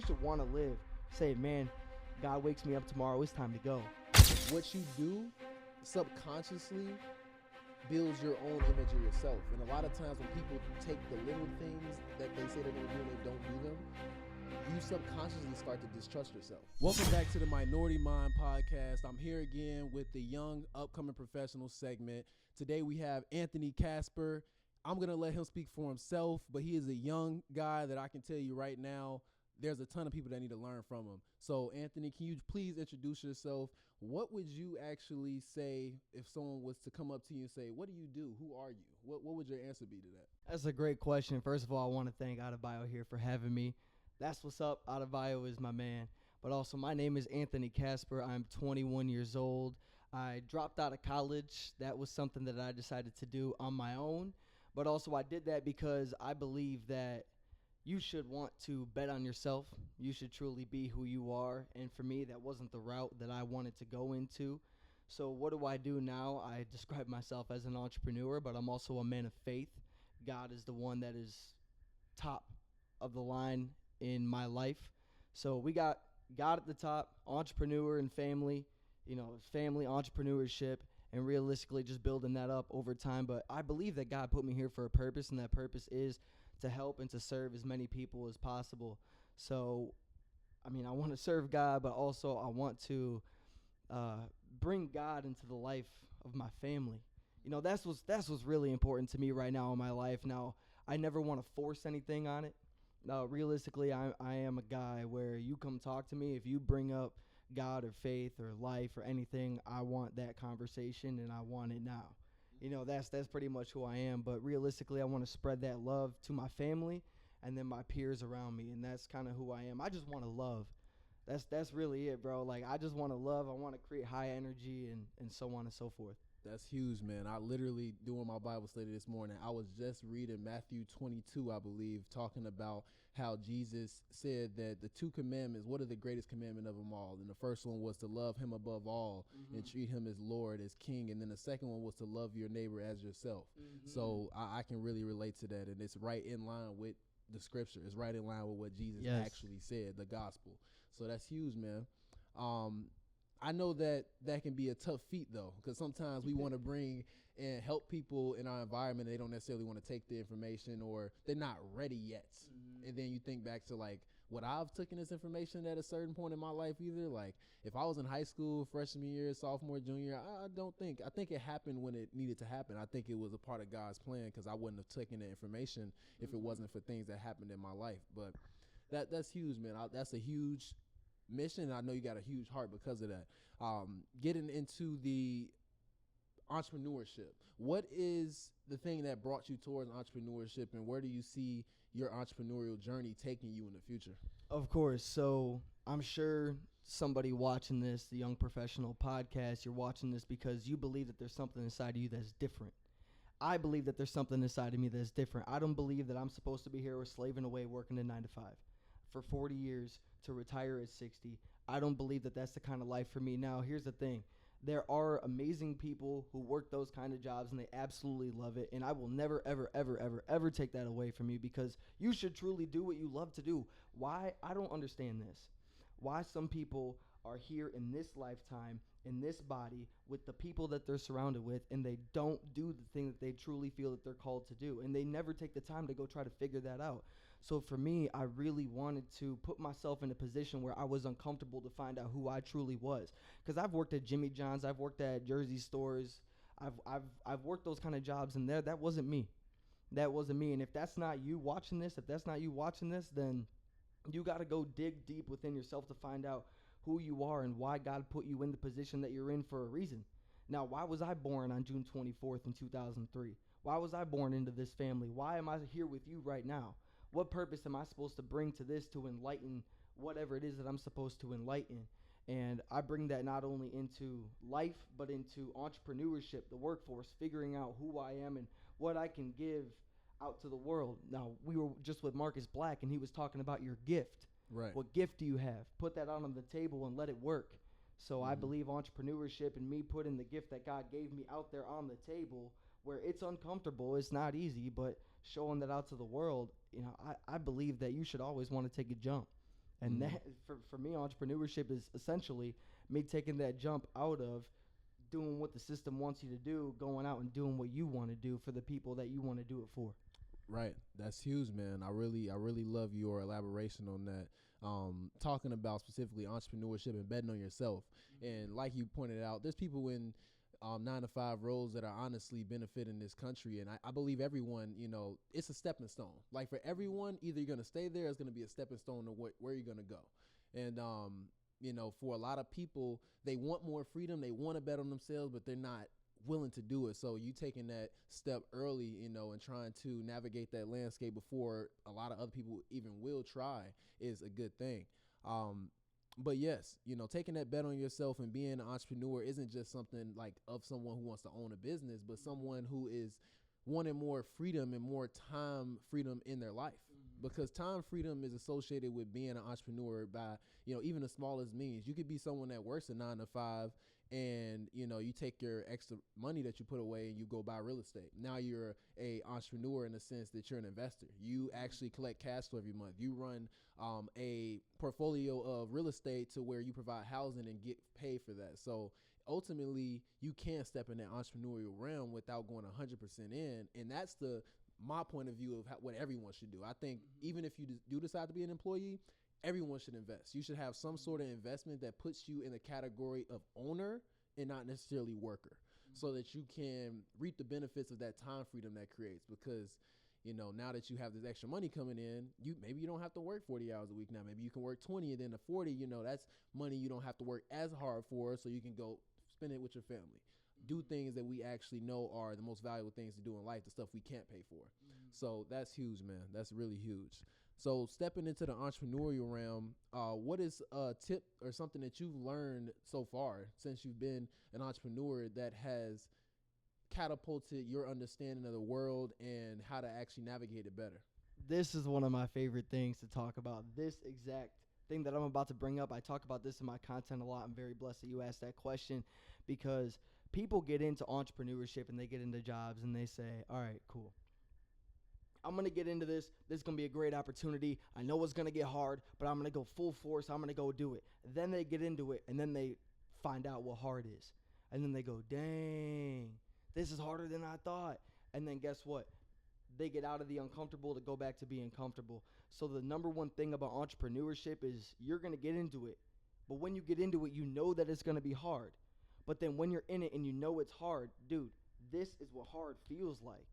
you should want to live. Say, man, God wakes me up tomorrow. It's time to go. What you do subconsciously builds your own image of yourself. And a lot of times when people take the little things that they say they're going to do and they don't do them, you subconsciously start to distrust yourself. Welcome back to the Minority Mind Podcast. I'm here again with the Young Upcoming Professional segment. Today we have Anthony Kasper. I'm going to let him speak for himself, but he is a young guy that I can tell you right now, there's a ton of people that need to learn from him. So, Anthony, can you please introduce yourself? What would you actually say if someone was to come up to you and say, what do you do? Who are you? What would your answer be to that? That's a great question. First of all, I want to thank Adebayo here for having me. That's what's up. Adebayo is my man. But also, my name is Anthony Kasper. I'm 21 years old. I dropped out of college. That was something that I decided to do on my own. But also, I did that because I believe that you should want to bet on yourself. You should truly be who you are. And for me, that wasn't the route that I wanted to go into. So what do I do now? I describe myself as an entrepreneur, but I'm also a man of faith. God is the one that is top of the line in my life. So we got God at the top, entrepreneur and family, family, entrepreneurship, and realistically just building that up over time. But I believe that God put me here for a purpose, and that purpose is to help and to serve as many people as possible. So, I want to serve God, but also I want to bring God into the life of my family. That's what's really important to me right now in my life. Now, I never want to force anything on it. Now, realistically, I am a guy where you come talk to me. If you bring up God or faith or life or anything, I want that conversation, and I want it now. That's pretty much who I am. But realistically, I want to spread that love to my family and then my peers around me, and that's kind of who I am. I just want to love. That's really it, bro. Like, I just want to love. I want to create high energy and so on and so forth. That's huge, man. I literally, doing my Bible study this morning, I was just reading Matthew 22, I believe, talking about how Jesus said that the two commandments, what are the greatest commandment of them all? And the first one was to love him above all and treat him as Lord, as King. And then the second one was to love your neighbor as yourself. So I can really relate to that. And it's right in line with the scripture. It's right in line with what Jesus actually said, the gospel. So that's huge, man. I know that can be a tough feat, though, because sometimes we want to bring and help people in our environment. And they don't necessarily want to take the information, or they're not ready yet. And then you think back to, like, what I've taken this information at a certain point in my life either. Like, if I was in high school, freshman year, sophomore, junior, I think it happened when it needed to happen. I think it was a part of God's plan, because I wouldn't have taken the information if it wasn't for things that happened in my life. But that's huge, man. That's a huge mission. I know you got a huge heart because of that. Getting into the entrepreneurship, what is the thing that brought you towards entrepreneurship, and where do you see your entrepreneurial journey taking you in the future? Of course. So I'm sure somebody watching this, the Young Professional Podcast, you're watching this because you believe that there's something inside of you that's different. I believe that there's something inside of me that's different. I don't believe that I'm supposed to be here or slaving away working a 9 to 5 for 40 years to retire at 60. I don't believe that that's the kind of life for me. Now, here's the thing. There are amazing people who work those kind of jobs, and they absolutely love it. And I will never, ever, ever, ever, ever take that away from you, because you should truly do what you love to do. Why? I don't understand this. Why some people are here in this lifetime, in this body, with the people that they're surrounded with, and they don't do the thing that they truly feel that they're called to do. And they never take the time to go try to figure that out. So for me, I really wanted to put myself in a position where I was uncomfortable to find out who I truly was. Because I've worked at Jimmy John's, I've worked at Jersey stores, I've worked those kind of jobs, and that wasn't me. That wasn't me. And if that's not you watching this, then you got to go dig deep within yourself to find out who you are and why God put you in the position that you're in for a reason. Now, why was I born on June 24th in 2003? Why was I born into this family? Why am I here with you right now? What purpose am I supposed to bring to this to enlighten whatever it is that I'm supposed to enlighten? And I bring that not only into life, but into entrepreneurship, the workforce, figuring out who I am and what I can give out to the world. Now, we were just with Marcus Black, and he was talking about your gift. Right. What gift do you have? Put that out on the table and let it work. So I believe entrepreneurship and me putting the gift that God gave me out there on the table, where it's uncomfortable, it's not easy, but showing that out to the world, I believe that you should always want to take a jump. And that for me, entrepreneurship is essentially me taking that jump out of doing what the system wants you to do, going out and doing what you want to do for the people that you want to do it for. Right. That's huge, man. I really love your elaboration on that. Talking about specifically entrepreneurship and betting on yourself. And like you pointed out, there's people in 9-to-5 roles that are honestly benefiting this country. And I believe everyone, it's a stepping stone. Like for everyone, either you're going to stay there, or it's going to be a stepping stone to where you're going to go. And, for a lot of people, they want more freedom. They want to bet on themselves, but they're not willing to do it. So you taking that step early, and trying to navigate that landscape before a lot of other people even will try is a good thing. But yes, taking that bet on yourself and being an entrepreneur isn't just something like of someone who wants to own a business, but someone who is wanting more freedom and more time freedom in their life. Because time freedom is associated with being an entrepreneur by, even the smallest means. You could be someone that works a 9-to-5 and, you take your extra money that you put away and you go buy real estate. Now you're a entrepreneur in the sense that you're an investor. You actually collect cash flow every month. You run a portfolio of real estate to where you provide housing and get paid for that. So ultimately, you can step in that entrepreneurial realm without going 100% in. And that's my point of view of what everyone should do. I think even if you do decide to be an employee, everyone should invest. You should have some sort of investment that puts you in the category of owner and not necessarily worker, so that you can reap the benefits of that time freedom that creates. Because, now that you have this extra money coming in, maybe you don't have to work 40 hours a week now. Maybe you can work 20, and then the 40, that's money you don't have to work as hard for, so you can go spend it with your family. Do things that we actually know are the most valuable things to do in life, the stuff we can't pay for. So that's huge, man. That's really huge. So stepping into the entrepreneurial realm, what is a tip or something that you've learned so far since you've been an entrepreneur that has catapulted your understanding of the world and how to actually navigate it better? This is one of my favorite things to talk about. This exact thing that I'm about to bring up, I talk about this in my content a lot. I'm very blessed that you asked that question, because people get into entrepreneurship and they get into jobs and they say, all right, cool, I'm going to get into this. This is going to be a great opportunity. I know it's going to get hard, but I'm going to go full force. I'm going to go do it. Then they get into it, and then they find out what hard is. And then they go, dang, this is harder than I thought. And then guess what? They get out of the uncomfortable to go back to being comfortable. So the number one thing about entrepreneurship is you're going to get into it. But when you get into it, you know that it's going to be hard. But then when you're in it and you know it's hard, dude, this is what hard feels like.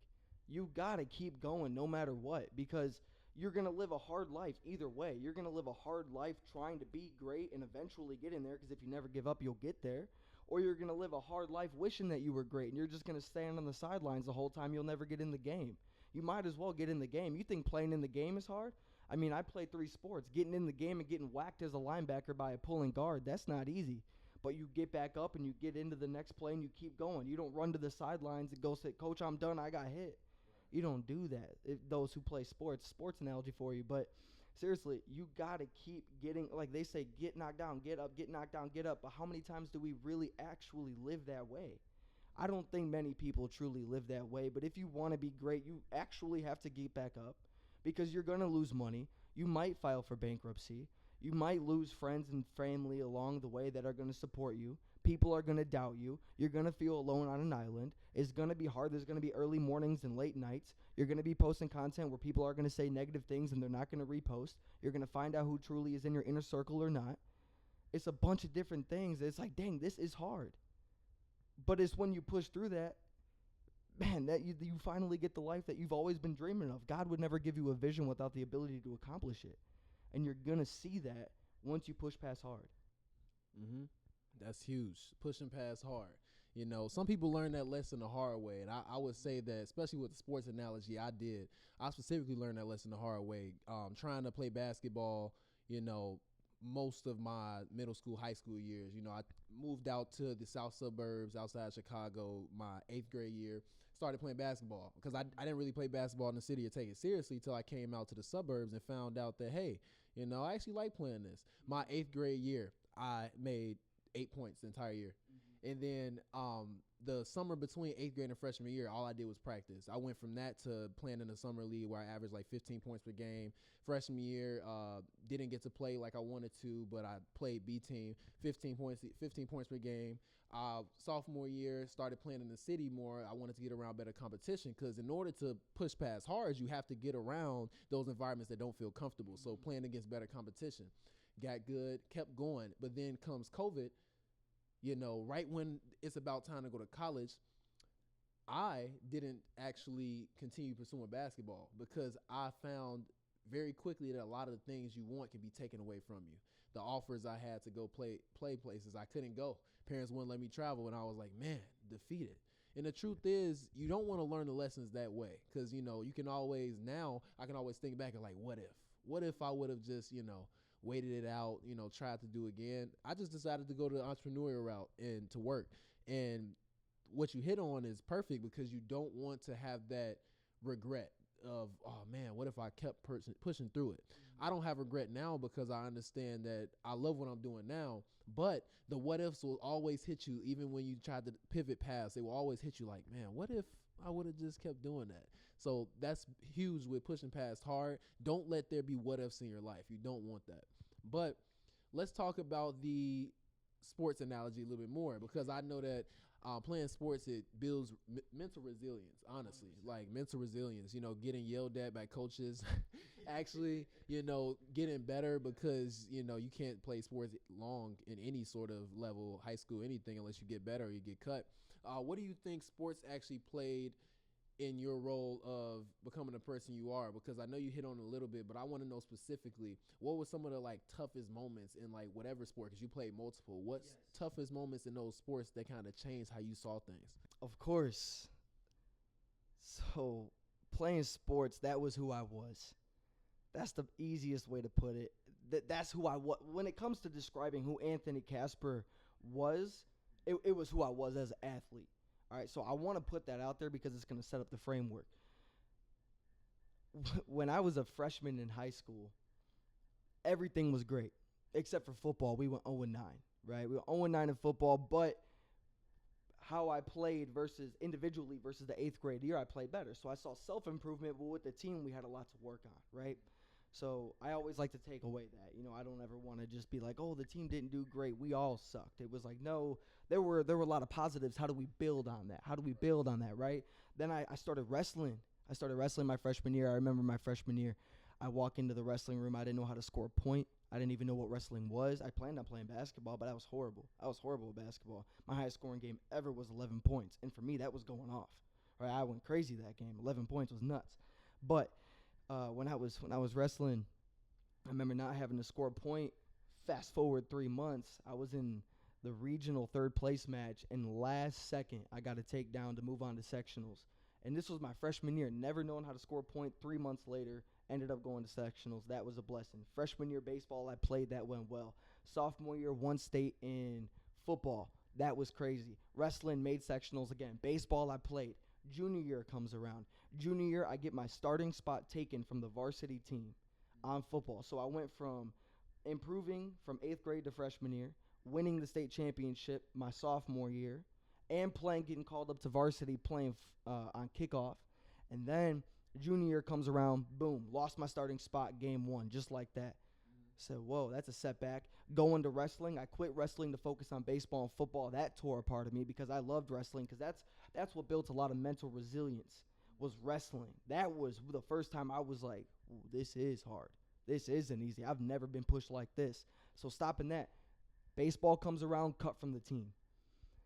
You got to keep going no matter what, because you're going to live a hard life either way. You're going to live a hard life trying to be great and eventually get in there, because if you never give up, you'll get there. Or you're going to live a hard life wishing that you were great, and you're just going to stand on the sidelines the whole time. You'll never get in the game. You might as well get in the game. You think playing in the game is hard? I mean, I played 3 sports. Getting in the game and getting whacked as a linebacker by a pulling guard, that's not easy. But you get back up and you get into the next play and you keep going. You don't run to the sidelines and go say, Coach, I'm done, I got hit. You don't do that. Those who play sports analogy for you. But seriously, you got to keep getting, like they say, get knocked down, get up, get knocked down, get up. But how many times do we really actually live that way? I don't think many people truly live that way. But if you want to be great, you actually have to get back up, because you're going to lose money. You might file for bankruptcy. You might lose friends and family along the way that are going to support you. People are going to doubt you. You're going to feel alone on an island. It's going to be hard. There's going to be early mornings and late nights. You're going to be posting content where people are going to say negative things and they're not going to repost. You're going to find out who truly is in your inner circle or not. It's a bunch of different things. It's like, dang, this is hard. But it's when you push through that, man, that you finally get the life that you've always been dreaming of. God would never give you a vision without the ability to accomplish it. And you're going to see that once you push past hard. Mm-hmm. That's huge. Pushing past hard. Some people learn that lesson the hard way. And I would say that, especially with the sports analogy I did, I specifically learned that lesson the hard way. Trying to play basketball, most of my middle school, high school years, I moved out to the south suburbs outside Chicago my 8th grade year, started playing basketball, because I didn't really play basketball in the city or take it seriously until I came out to the suburbs and found out that, hey, I actually like playing this. My 8th grade year, I made 8 points the entire year. And then the summer between 8th grade and freshman year, all I did was practice. I went from that to playing in the summer league where I averaged like 15 points per game. Freshman year, didn't get to play like I wanted to, but I played B team, 15 points per game. Sophomore year, started playing in the city more. I wanted to get around better competition because in order to push past hard, you have to get around those environments that don't feel comfortable. So playing against better competition, got good, kept going. But then comes COVID. You know, right when it's about time to go to college, I didn't actually continue pursuing basketball because I found very quickly that a lot of the things you want can be taken away from you. The offers I had to go play places, I couldn't go. Parents wouldn't let me travel, and I was like, man, defeated. And the truth is, you don't want to learn the lessons that way because, you know, I can always think back and like, what if? What if I would have just, you know, waited it out, you know, tried to do again. I just decided to go to the entrepreneurial route and to work. And what you hit on is perfect because you don't want to have that regret of, oh man, what if I kept pushing through it? I don't have regret now because I understand that I love what I'm doing now, but the what ifs will always hit you. Even when you try to pivot past, they will always hit you like, man, what if I would have just kept doing that? So that's huge with pushing past hard. Don't let there be what ifs in your life. You don't want that. But let's talk about the sports analogy a little bit more because I know that playing sports, it builds mental resilience, honestly, like mental resilience, you know, getting yelled at by coaches, actually, you know, getting better because, you know, you can't play sports long in any sort of level, high school, anything, unless you get better or you get cut. What do you think sports actually played in your role of becoming the person you are? Because I know you hit on it a little bit, but I want to know specifically what were some of the like toughest moments in like whatever sport, because you played multiple. What's toughest moments in those sports that kind of changed how you saw things? Of course. So playing sports, that was who I was. That's the easiest way to put it. That's who I was. When it comes to describing who Anthony Kasper was, it was who I was as an athlete. All right, so I want to put that out there because it's going to set up the framework. When I was a freshman in high school, everything was great except for football. We went 0-9, right? We were 0-9 in football, but how I played individually versus the 8th grade year, I played better. So I saw self-improvement, but with the team, we had a lot to work on, right? So I always like to take away that. You know, I don't ever want to just be like, oh, the team didn't do great. We all sucked. It was like, no, there were a lot of positives. How do we build on that? Right? Then I started wrestling. I started wrestling my freshman year. I remember my freshman year, I walk into the wrestling room. I didn't know how to score a point. I didn't even know what wrestling was. I planned on playing basketball, but I was horrible. I was horrible at basketball. My highest scoring game ever was 11 points. And for me, that was going off. Right? I went crazy that game. 11 points was nuts. But when I was wrestling, I remember not having to score a point. Fast forward 3 months, I was in the regional third place match, and last second I got a takedown to move on to sectionals. And this was my freshman year, never knowing how to score a point. 3 months later, ended up going to sectionals. That was a blessing. Freshman year baseball, I played, that went well. Sophomore year, won state in football. That was crazy. Wrestling, made sectionals again. Baseball, I played. Junior year comes around. Junior year, I get my starting spot taken from the varsity team on football. So I went from improving from 8th grade to freshman year, winning the state championship my sophomore year, and getting called up to varsity, playing on kickoff. And then junior year comes around, boom, lost my starting spot game 1, just like that. So, whoa, that's a setback. Going to wrestling, I quit wrestling to focus on baseball and football. That tore apart of me because I loved wrestling, because that's what built a lot of mental resilience, was wrestling. That was the first time I was like, this is hard. This isn't easy. I've never been pushed like this. So stopping that. Baseball comes around, cut from the team.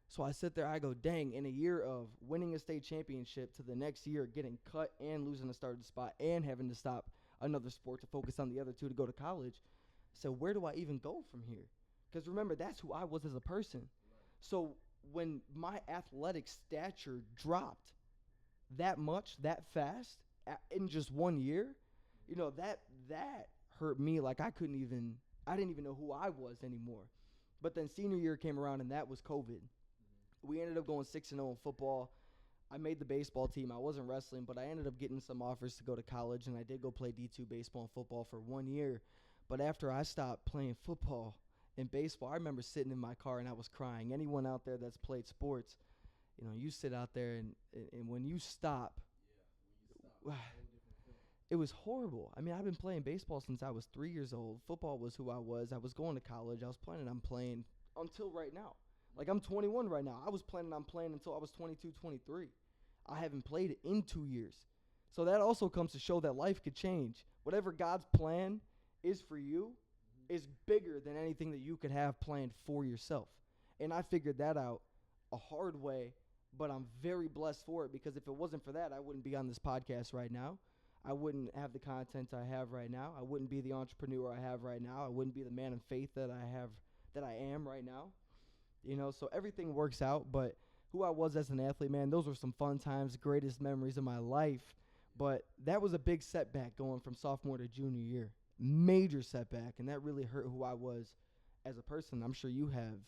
So I sit there, I go, dang, in a year of winning a state championship to the next year, getting cut and losing a starting spot and having to stop another sport to focus on the other two to go to college. So where do I even go from here? Because remember, that's who I was as a person. So when my athletic stature dropped that much, that fast, in just 1 year, you know, that hurt me. Like I didn't even know who I was anymore. But then senior year came around, and that was COVID. We ended up going 6-0 in football. I made the baseball team. I wasn't wrestling, but I ended up getting some offers to go to college, and I did go play D2 baseball and football for 1 year. But after I stopped playing football in baseball, I remember sitting in my car and I was crying. Anyone out there that's played sports, you know, you sit out there and when you stop, it was horrible. I mean, I've been playing baseball since I was 3 years old. Football was who I was. I was going to college. I was planning on playing until right now. Like, I'm 21 right now. I was planning on playing until I was 22, 23. I haven't played in 2 years. So that also comes to show that life could change. Whatever God's plan is for you is bigger than anything that you could have planned for yourself. And I figured that out a hard way, but I'm very blessed for it, because if it wasn't for that, I wouldn't be on this podcast right now. I wouldn't have the content I have right now. I wouldn't be the entrepreneur I have right now. I wouldn't be the man of faith that I am right now. You know, so everything works out, but who I was as an athlete, man, those were some fun times, greatest memories of my life. But that was a big setback going from sophomore to junior year. Major setback, and that really hurt who I was as a person. I'm sure you have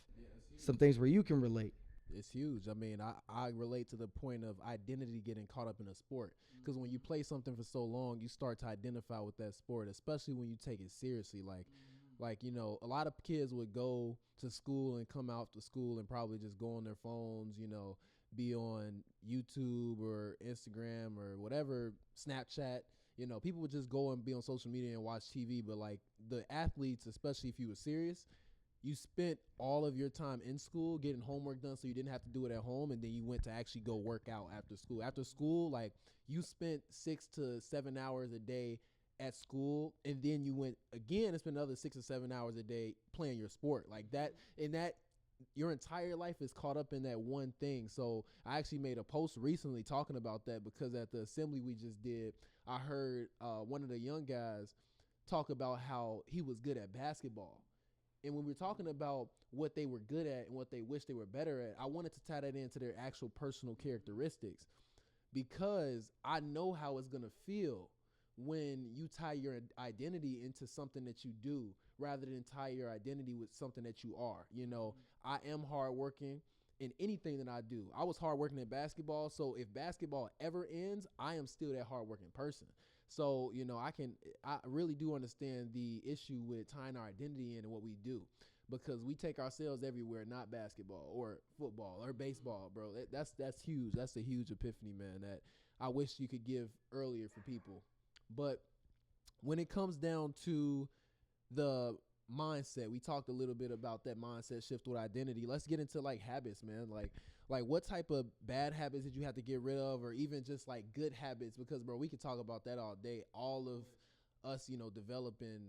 some things where you can relate. It's huge. I mean, I relate to the point of identity getting caught up in a sport. Because when you play something for so long, you start to identify with that sport, especially when you take it seriously. Like, you know, a lot of kids would go to school and come out to school and probably just go on their phones, you know, be on YouTube or Instagram or whatever, Snapchat. You know, people would just go and be on social media and watch TV. But like the athletes, especially if you were serious, you spent all of your time in school getting homework done so you didn't have to do it at home, and then you went to actually go work out after school. After school, like, you spent 6 to 7 hours a day at school, and then you went again and spent another 6 or 7 hours a day playing your sport. Like that, and that your entire life is caught up in that one thing. So I actually made a post recently talking about that, because at the assembly we just did, I heard one of the young guys talk about how he was good at basketball. And when we're talking about what they were good at and what they wish they were better at, I wanted to tie that into their actual personal characteristics, because I know how it's going to feel when you tie your identity into something that you do rather than tie your identity with something that you are. You know, I am hardworking in anything that I do. I was hardworking in basketball, so if basketball ever ends, I am still that hardworking person. So, you know, I really do understand the issue with tying our identity in and what we do, because we take ourselves everywhere, not basketball or football or baseball, bro. That's huge. That's a huge epiphany, man, that I wish you could give earlier for people. But when it comes down to the mindset, we talked a little bit about that mindset shift with identity. Let's get into like habits, man. Like what type of bad habits did you have to get rid of, or even just like good habits? Because, bro, we could talk about that all day. All of us, you know, developing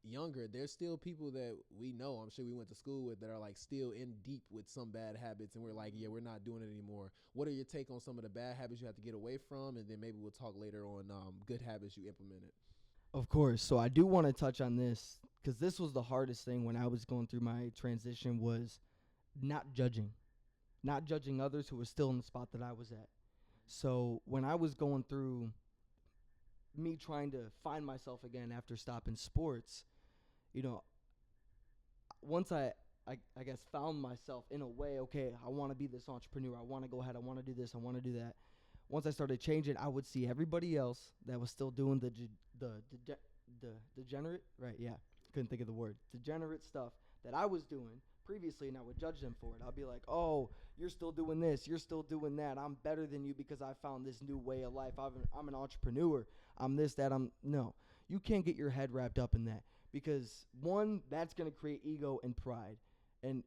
younger, there's still people that we know, I'm sure we went to school with, that are like still in deep with some bad habits, and we're like, yeah, we're not doing it anymore. What are your take on some of the bad habits you have to get away from? And then maybe we'll talk later on good habits you implemented. Of course. So I do want to touch on this, because this was the hardest thing when I was going through my transition, was not judging others who were still in the spot that I was at. So when I was going through me trying to find myself again after stopping sports, you know, once I guess found myself in a way, okay, I want to be this entrepreneur. I want to go ahead. I want to do this. I want to do that. Once I started changing, I would see everybody else that was still doing the degenerate, right? Yeah, couldn't think of the word. Degenerate stuff that I was doing previously, and I would judge them for it. I'll be like, oh, you're still doing this. You're still doing that. I'm better than you because I found this new way of life. I'm an entrepreneur. I'm this, that. No. You can't get your head wrapped up in that, because, one, that's going to create ego and pride. And,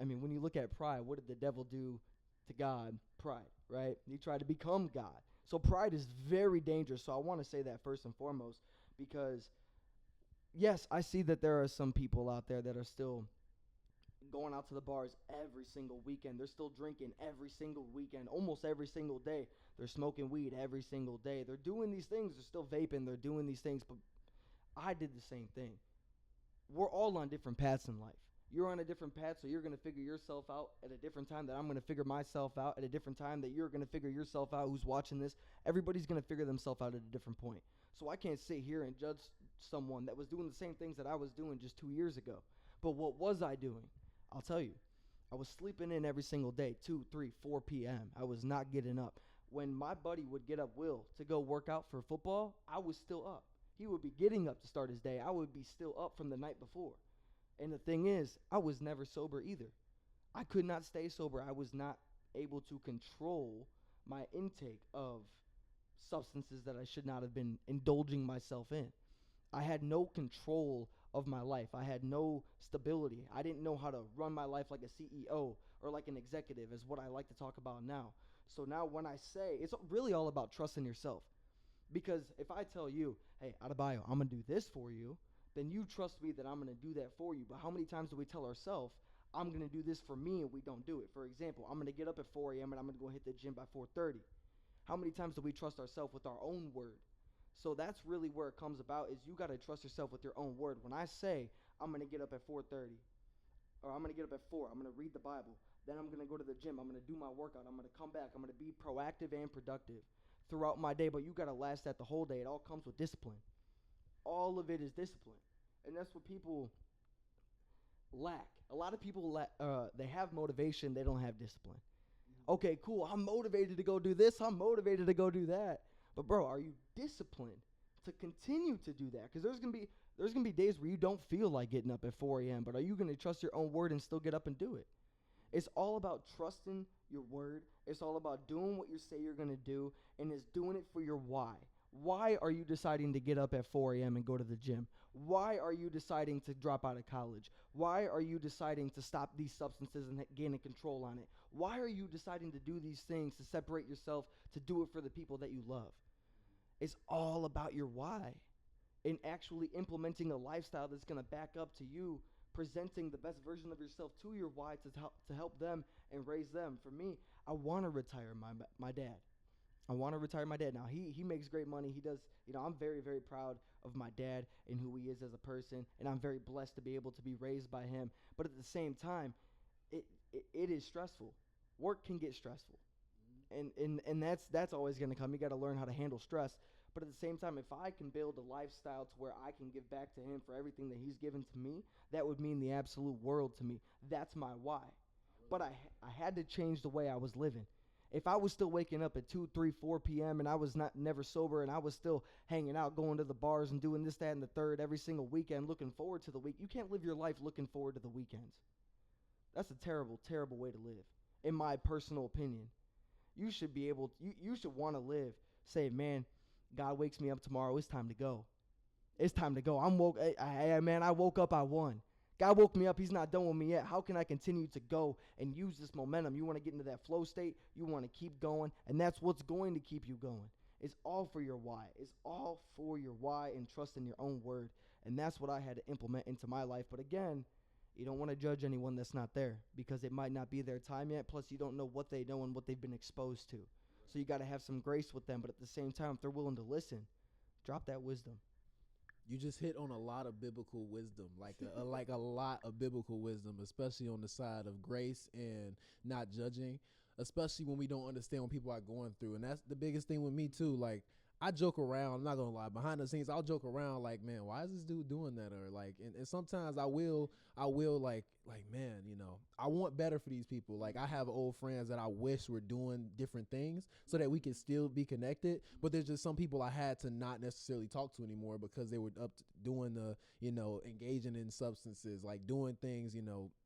I mean, when you look at pride, what did the devil do to God? Pride, right? He tried to become God. So pride is very dangerous. So I want to say that first and foremost, because, yes, I see that there are some people out there that are still going out to the bars every single weekend. They're still drinking every single weekend, almost every single day. They're smoking weed every single day. They're doing these things. They're still vaping. They're doing these things. But I did the same thing. We're all on different paths in life. You're on a different path, so you're going to figure yourself out at a different time that I'm going to figure myself out at a different time that you're going to figure yourself out who's watching this. Everybody's going to figure themselves out at a different point. So I can't sit here and judge someone that was doing the same things that I was doing just 2 years ago. But what was I doing? I'll tell you. I was sleeping in every single day, 2, 3, 4 p.m. I was not getting up. When my buddy would get up, Will, to go work out for football, I was still up. He would be getting up to start his day. I would be still up from the night before. And the thing is, I was never sober either. I could not stay sober. I was not able to control my intake of substances that I should not have been indulging myself in. I had no control of my life. I had no stability. I didn't know how to run my life like a CEO or like an executive, is what I like to talk about now. So now when I say, it's really all about trusting yourself. Because if I tell you, hey, Adebayo, I'm going to do this for you, then you trust me that I'm going to do that for you. But how many times do we tell ourselves, I'm going to do this for me, and we don't do it? For example, I'm going to get up at 4 a.m. and I'm going to go hit the gym by 4:30. How many times do we trust ourselves with our own word? So that's really where it comes about, is you got to trust yourself with your own word. When I say I'm going to get up at 4:30, or I'm going to get up at 4, I'm going to read the Bible, then I'm going to go to the gym, I'm going to do my workout, I'm going to come back, I'm going to be proactive and productive throughout my day. But you got to last that the whole day. It all comes with discipline. All of it is discipline. And that's what people lack. A lot of people they have motivation, they don't have discipline. Okay, cool, I'm motivated to go do this, I'm motivated to go do that. But bro, are you disciplined to continue to do that? Because there's gonna be days where you don't feel like getting up at 4 a.m. But are you gonna trust your own word and still get up and do it? It's all about trusting your word. It's all about doing what you say you're gonna do, and it's doing it for your why. Why are you deciding to get up at 4 a.m. and go to the gym? Why are you deciding to drop out of college? Why are you deciding to stop these substances and gain a control on it? Why are you deciding to do these things, to separate yourself, to do it for the people that you love? It's all about your why, and actually implementing a lifestyle that's going to back up to you presenting the best version of yourself to your why to help them and raise them. For me, I want to retire my dad. I want to retire my dad. Now, he makes great money. He does, I'm very, very proud of my dad and who he is as a person, and I'm very blessed to be able to be raised by him. But at the same time, it is stressful. Work can get stressful. And that's always going to come. You got to learn how to handle stress. But at the same time, if I can build a lifestyle to where I can give back to him for everything that he's given to me, that would mean the absolute world to me. That's my why. But I had to change the way I was living. If I was still waking up at 2, 3, 4 p.m. and I was never sober, and I was still hanging out, going to the bars and doing this, that, and the third every single weekend, looking forward to the week, you can't live your life looking forward to the weekends. That's a terrible, terrible way to live, in my personal opinion. You should be able, you should want to live, say, man, God wakes me up tomorrow, it's time to go. It's time to go. I woke up, I won. God woke me up, he's not done with me yet. How can I continue to go and use this momentum? You want to get into that flow state, you want to keep going, and that's what's going to keep you going. It's all for your why. It's all for your why and trust in your own word. And that's what I had to implement into my life. But again, you don't want to judge anyone that's not there, because it might not be their time yet. Plus, you don't know what they know and what they've been exposed to. So you got to have some grace with them. But at the same time, if they're willing to listen, drop that wisdom. You just hit on a lot of biblical wisdom, like a lot of biblical wisdom, especially on the side of grace and not judging, especially when we don't understand what people are going through. And that's the biggest thing with me too. Like, I joke around, I'm not gonna lie, behind the scenes, I'll joke around like, man, why is this dude doing that? Or like, and sometimes I will like, man, I want better for these people. Like, I have old friends that I wish were doing different things so that we can still be connected. But there's just some people I had to not necessarily talk to anymore because they were up to doing the, engaging in substances, like doing things,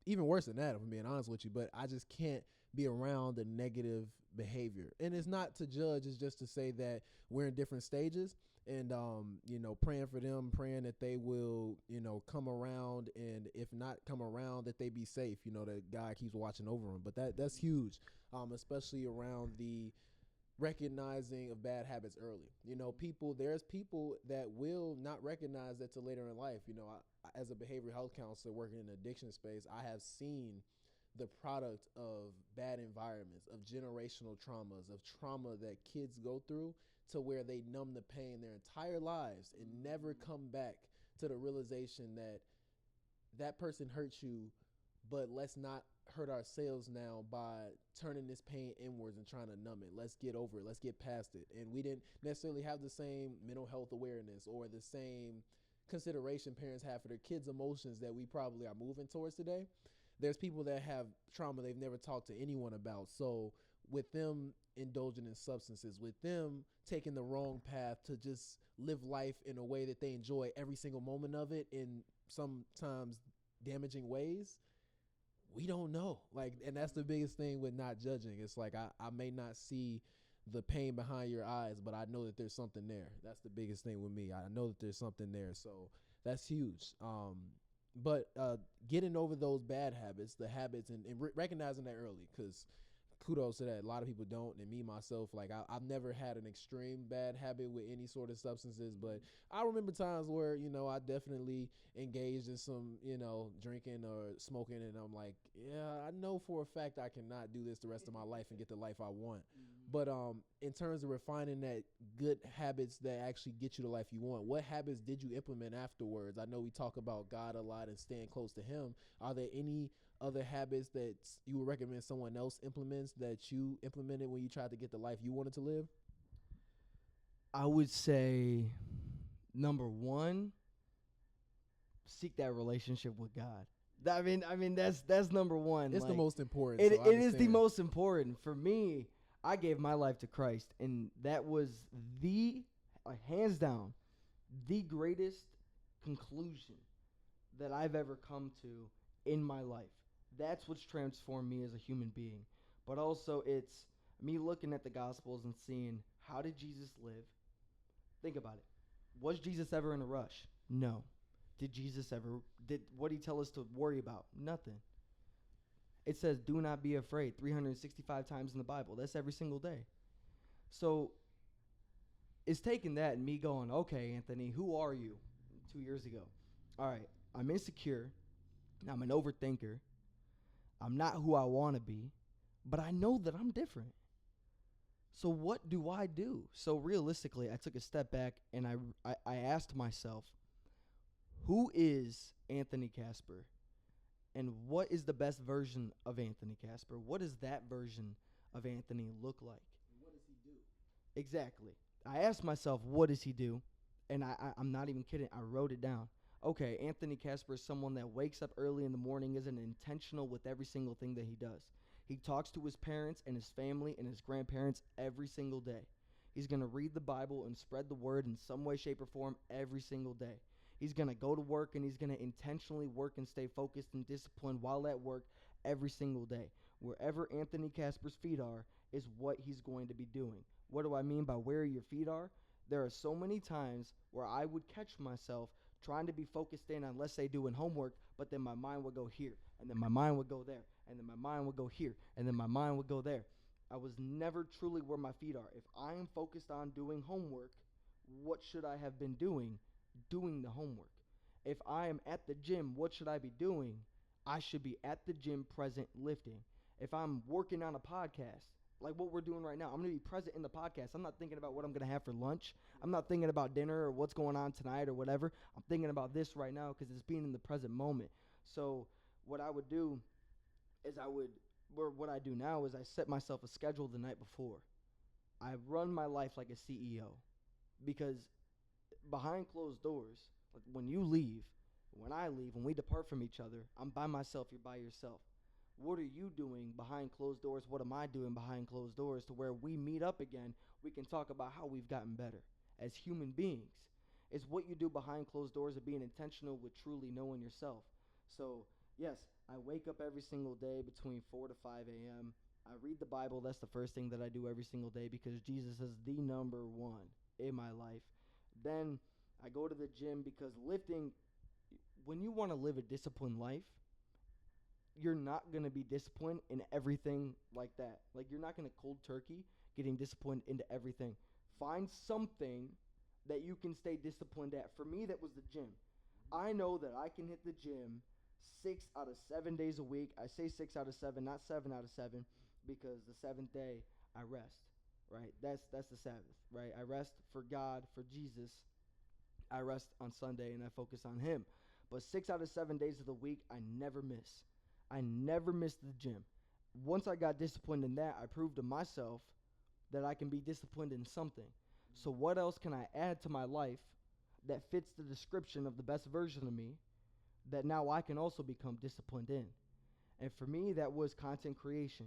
even worse than that, if I'm being honest with you. But I just can't be around the negative behavior. And it's not to judge, it's just to say that we're in different stages, and praying for them, praying that they will come around, and if not come around, that they be safe, that God keeps watching over them. But that's huge, especially around the recognizing of bad habits early. There's people that will not recognize that till later in life. I, as a behavioral health counselor working in the addiction space, I have seen the product of bad environments, of generational traumas, of trauma that kids go through, to where they numb the pain their entire lives and never come back to the realization that that person hurt you, but let's not hurt ourselves now by turning this pain inwards and trying to numb it. Let's get over it. Let's get past it. And we didn't necessarily have the same mental health awareness or the same consideration parents have for their kids' emotions that we probably are moving towards today. There's people that have trauma they've never talked to anyone about. So with them indulging in substances, with them taking the wrong path to just live life in a way that they enjoy every single moment of it, and sometimes damaging ways, we don't know. Like, and that's the biggest thing with not judging. It's like, I may not see the pain behind your eyes, but I know that there's something there. That's the biggest thing with me. I know that there's something there. So that's huge. But getting over those bad habits, the habits, and recognizing that early, because kudos to that. A lot of people don't, and me myself, like I've never had an extreme bad habit with any sort of substances, but I remember times where, you know, I definitely engaged in some, you know, drinking or smoking, and I'm like, yeah, I know for a fact I cannot do this the rest of my life and get the life I want. But in terms of refining that good habits that actually get you the life you want, what habits did you implement afterwards? I know we talk about God a lot and staying close to him. Are there any other habits that you would recommend someone else implements that you implemented when you tried to get the life you wanted to live? I would say, number one, seek that relationship with God. I mean that's number one. It's like, the most important. It is the most important. For me, I gave my life to Christ, and that was hands down, the greatest conclusion that I've ever come to in my life. That's what's transformed me as a human being. But also, it's me looking at the Gospels and seeing, how did Jesus live? Think about it. Was Jesus ever in a rush? No. Did what did he tell us to worry about? Nothing. It says, do not be afraid, 365 times in the Bible. That's every single day. So it's taking that and me going, okay, Anthony, who are you? 2 years ago. All right, I'm insecure. I'm an overthinker. I'm not who I want to be, but I know that I'm different. So what do I do? So realistically, I took a step back and I asked myself, who is Anthony Kasper? And what is the best version of Anthony Kasper? What does that version of Anthony look like? And what does he do? Exactly. I asked myself, what does he do? And I'm not even kidding. I wrote it down. Okay, Anthony Kasper is someone that wakes up early in the morning, isn't intentional with every single thing that he does. He talks to his parents and his family and his grandparents every single day. He's going to read the Bible and spread the word in some way, shape, or form every single day. He's going to go to work and he's going to intentionally work and stay focused and disciplined while at work every single day. Wherever Anthony Kasper's feet are is what he's going to be doing. What do I mean by where your feet are? There are so many times where I would catch myself trying to be focused in on, let's say, doing homework, but then my mind would go here, and then my mind would go there, and then my mind would go here, and then my mind would go there. I was never truly where my feet are. If I am focused on doing homework, what should I have been doing? Doing the homework. If I am at the gym, what should I be doing? I should be at the gym present lifting. If I'm working on a podcast, like what we're doing right now, I'm going to be present in the podcast. I'm not thinking about what I'm going to have for lunch. I'm not thinking about dinner or what's going on tonight or whatever. I'm thinking about this right now because it's being in the present moment. So what I would do is what I do now is I set myself a schedule the night before. I run my life like a CEO because behind closed doors, like when you leave, when I leave, when we depart from each other, I'm by myself, you're by yourself. What are you doing behind closed doors? What am I doing behind closed doors to where we meet up again, we can talk about how we've gotten better as human beings. It's what you do behind closed doors of being intentional with truly knowing yourself. So, yes, I wake up every single day between 4 to 5 a.m. I read the Bible. That's the first thing that I do every single day because Jesus is the number one in my life. Then I go to the gym because lifting, when you want to live a disciplined life, you're not going to be disciplined in everything like that. Like, you're not going to cold turkey getting disciplined into everything. Find something that you can stay disciplined at. For me, that was the gym. I know that I can hit the gym 6 out of 7 days a week. I say 6 out of 7, not 7 out of 7, because the seventh day I rest, right? That's the Sabbath, right? I rest for God, for Jesus. I rest on Sunday and I focus on him. But 6 out of 7 days of the week, I never miss. I never missed the gym. Once I got disciplined in that, I proved to myself that I can be disciplined in something. So what else can I add to my life that fits the description of the best version of me that now I can also become disciplined in? And for me, that was content creation.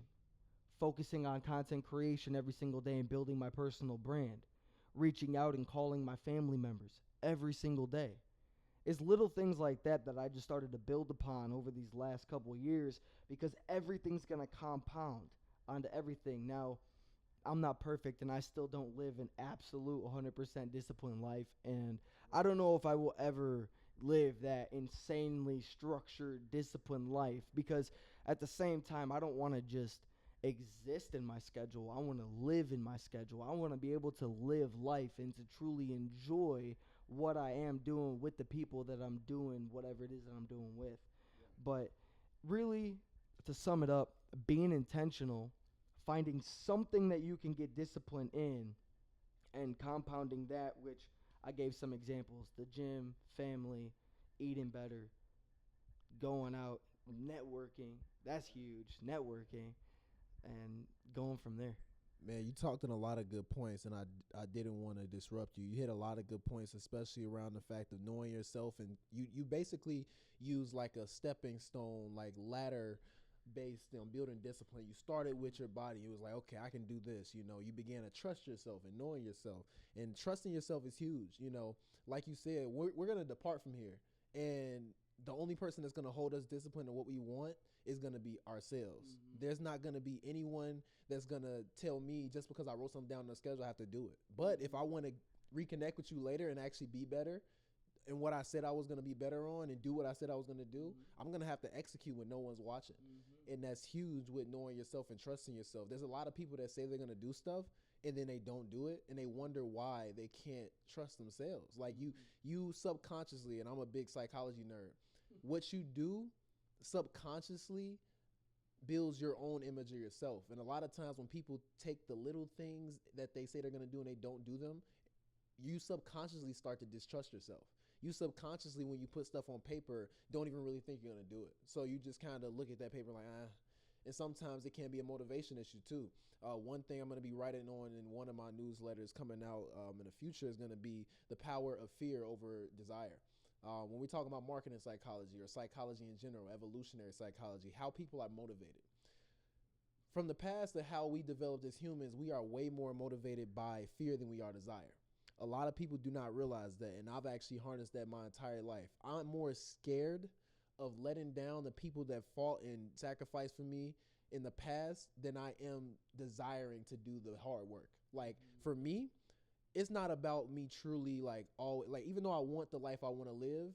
Focusing on content creation every single day and building my personal brand. Reaching out and calling my family members every single day. It's little things like that that I just started to build upon over these last couple years, because everything's going to compound onto everything. Now, I'm not perfect, and I still don't live an absolute 100% disciplined life, and I don't know if I will ever live that insanely structured, disciplined life, because at the same time, I don't want to just exist in my schedule. I want to live in my schedule. I want to be able to live life and to truly enjoy what I am doing with the people that I'm doing whatever it is that I'm doing with. But really, to sum it up, being intentional, finding something that you can get discipline in, and compounding that, which I gave some examples: the gym, family, eating better, going out, networking. That's huge. Networking, and going from there. Man, you talked on a lot of good points, and I didn't want to disrupt you. You hit a lot of good points, especially around the fact of knowing yourself, and you basically use like a stepping stone, like ladder based on building discipline. You started with your body. It was like, okay, I can do this. You know, you began to trust yourself and knowing yourself, and trusting yourself is huge. You know, like you said, we're going to depart from here, and the only person that's going to hold us disciplined to what we want is going to be ourselves. There's not going to be anyone that's going to tell me just because I wrote something down on the schedule, I have to do it. But if I want to reconnect with you later and actually be better and what I said I was going to be better on and do what I said I was going to do, I'm going to have to execute when no one's watching. And that's huge with knowing yourself and trusting yourself. There's a lot of people that say they're going to do stuff and then they don't do it, and they wonder why they can't trust themselves. Like you subconsciously, and I'm a big psychology nerd, what you do subconsciously builds your own image of yourself. And a lot of times when people take the little things that they say they're going to do and they don't do them, you subconsciously start to distrust yourself. You subconsciously, when you put stuff on paper, don't even really think you're going to do it. So you just kind of look at that paper like, ah. And sometimes it can be a motivation issue too. One thing I'm going to be writing on in one of my newsletters coming out in the future is going to be the power of fear over desire. When we talk about marketing psychology or psychology in general, evolutionary psychology, how people are motivated. From the past to how we developed as humans, we are way more motivated by fear than we are desire. A lot of people do not realize that, and I've actually harnessed that my entire life. I'm more scared of letting down the people that fought and sacrificed for me in the past than I am desiring to do the hard work. Like, for me, it's not about me truly even though I want the life I want to live,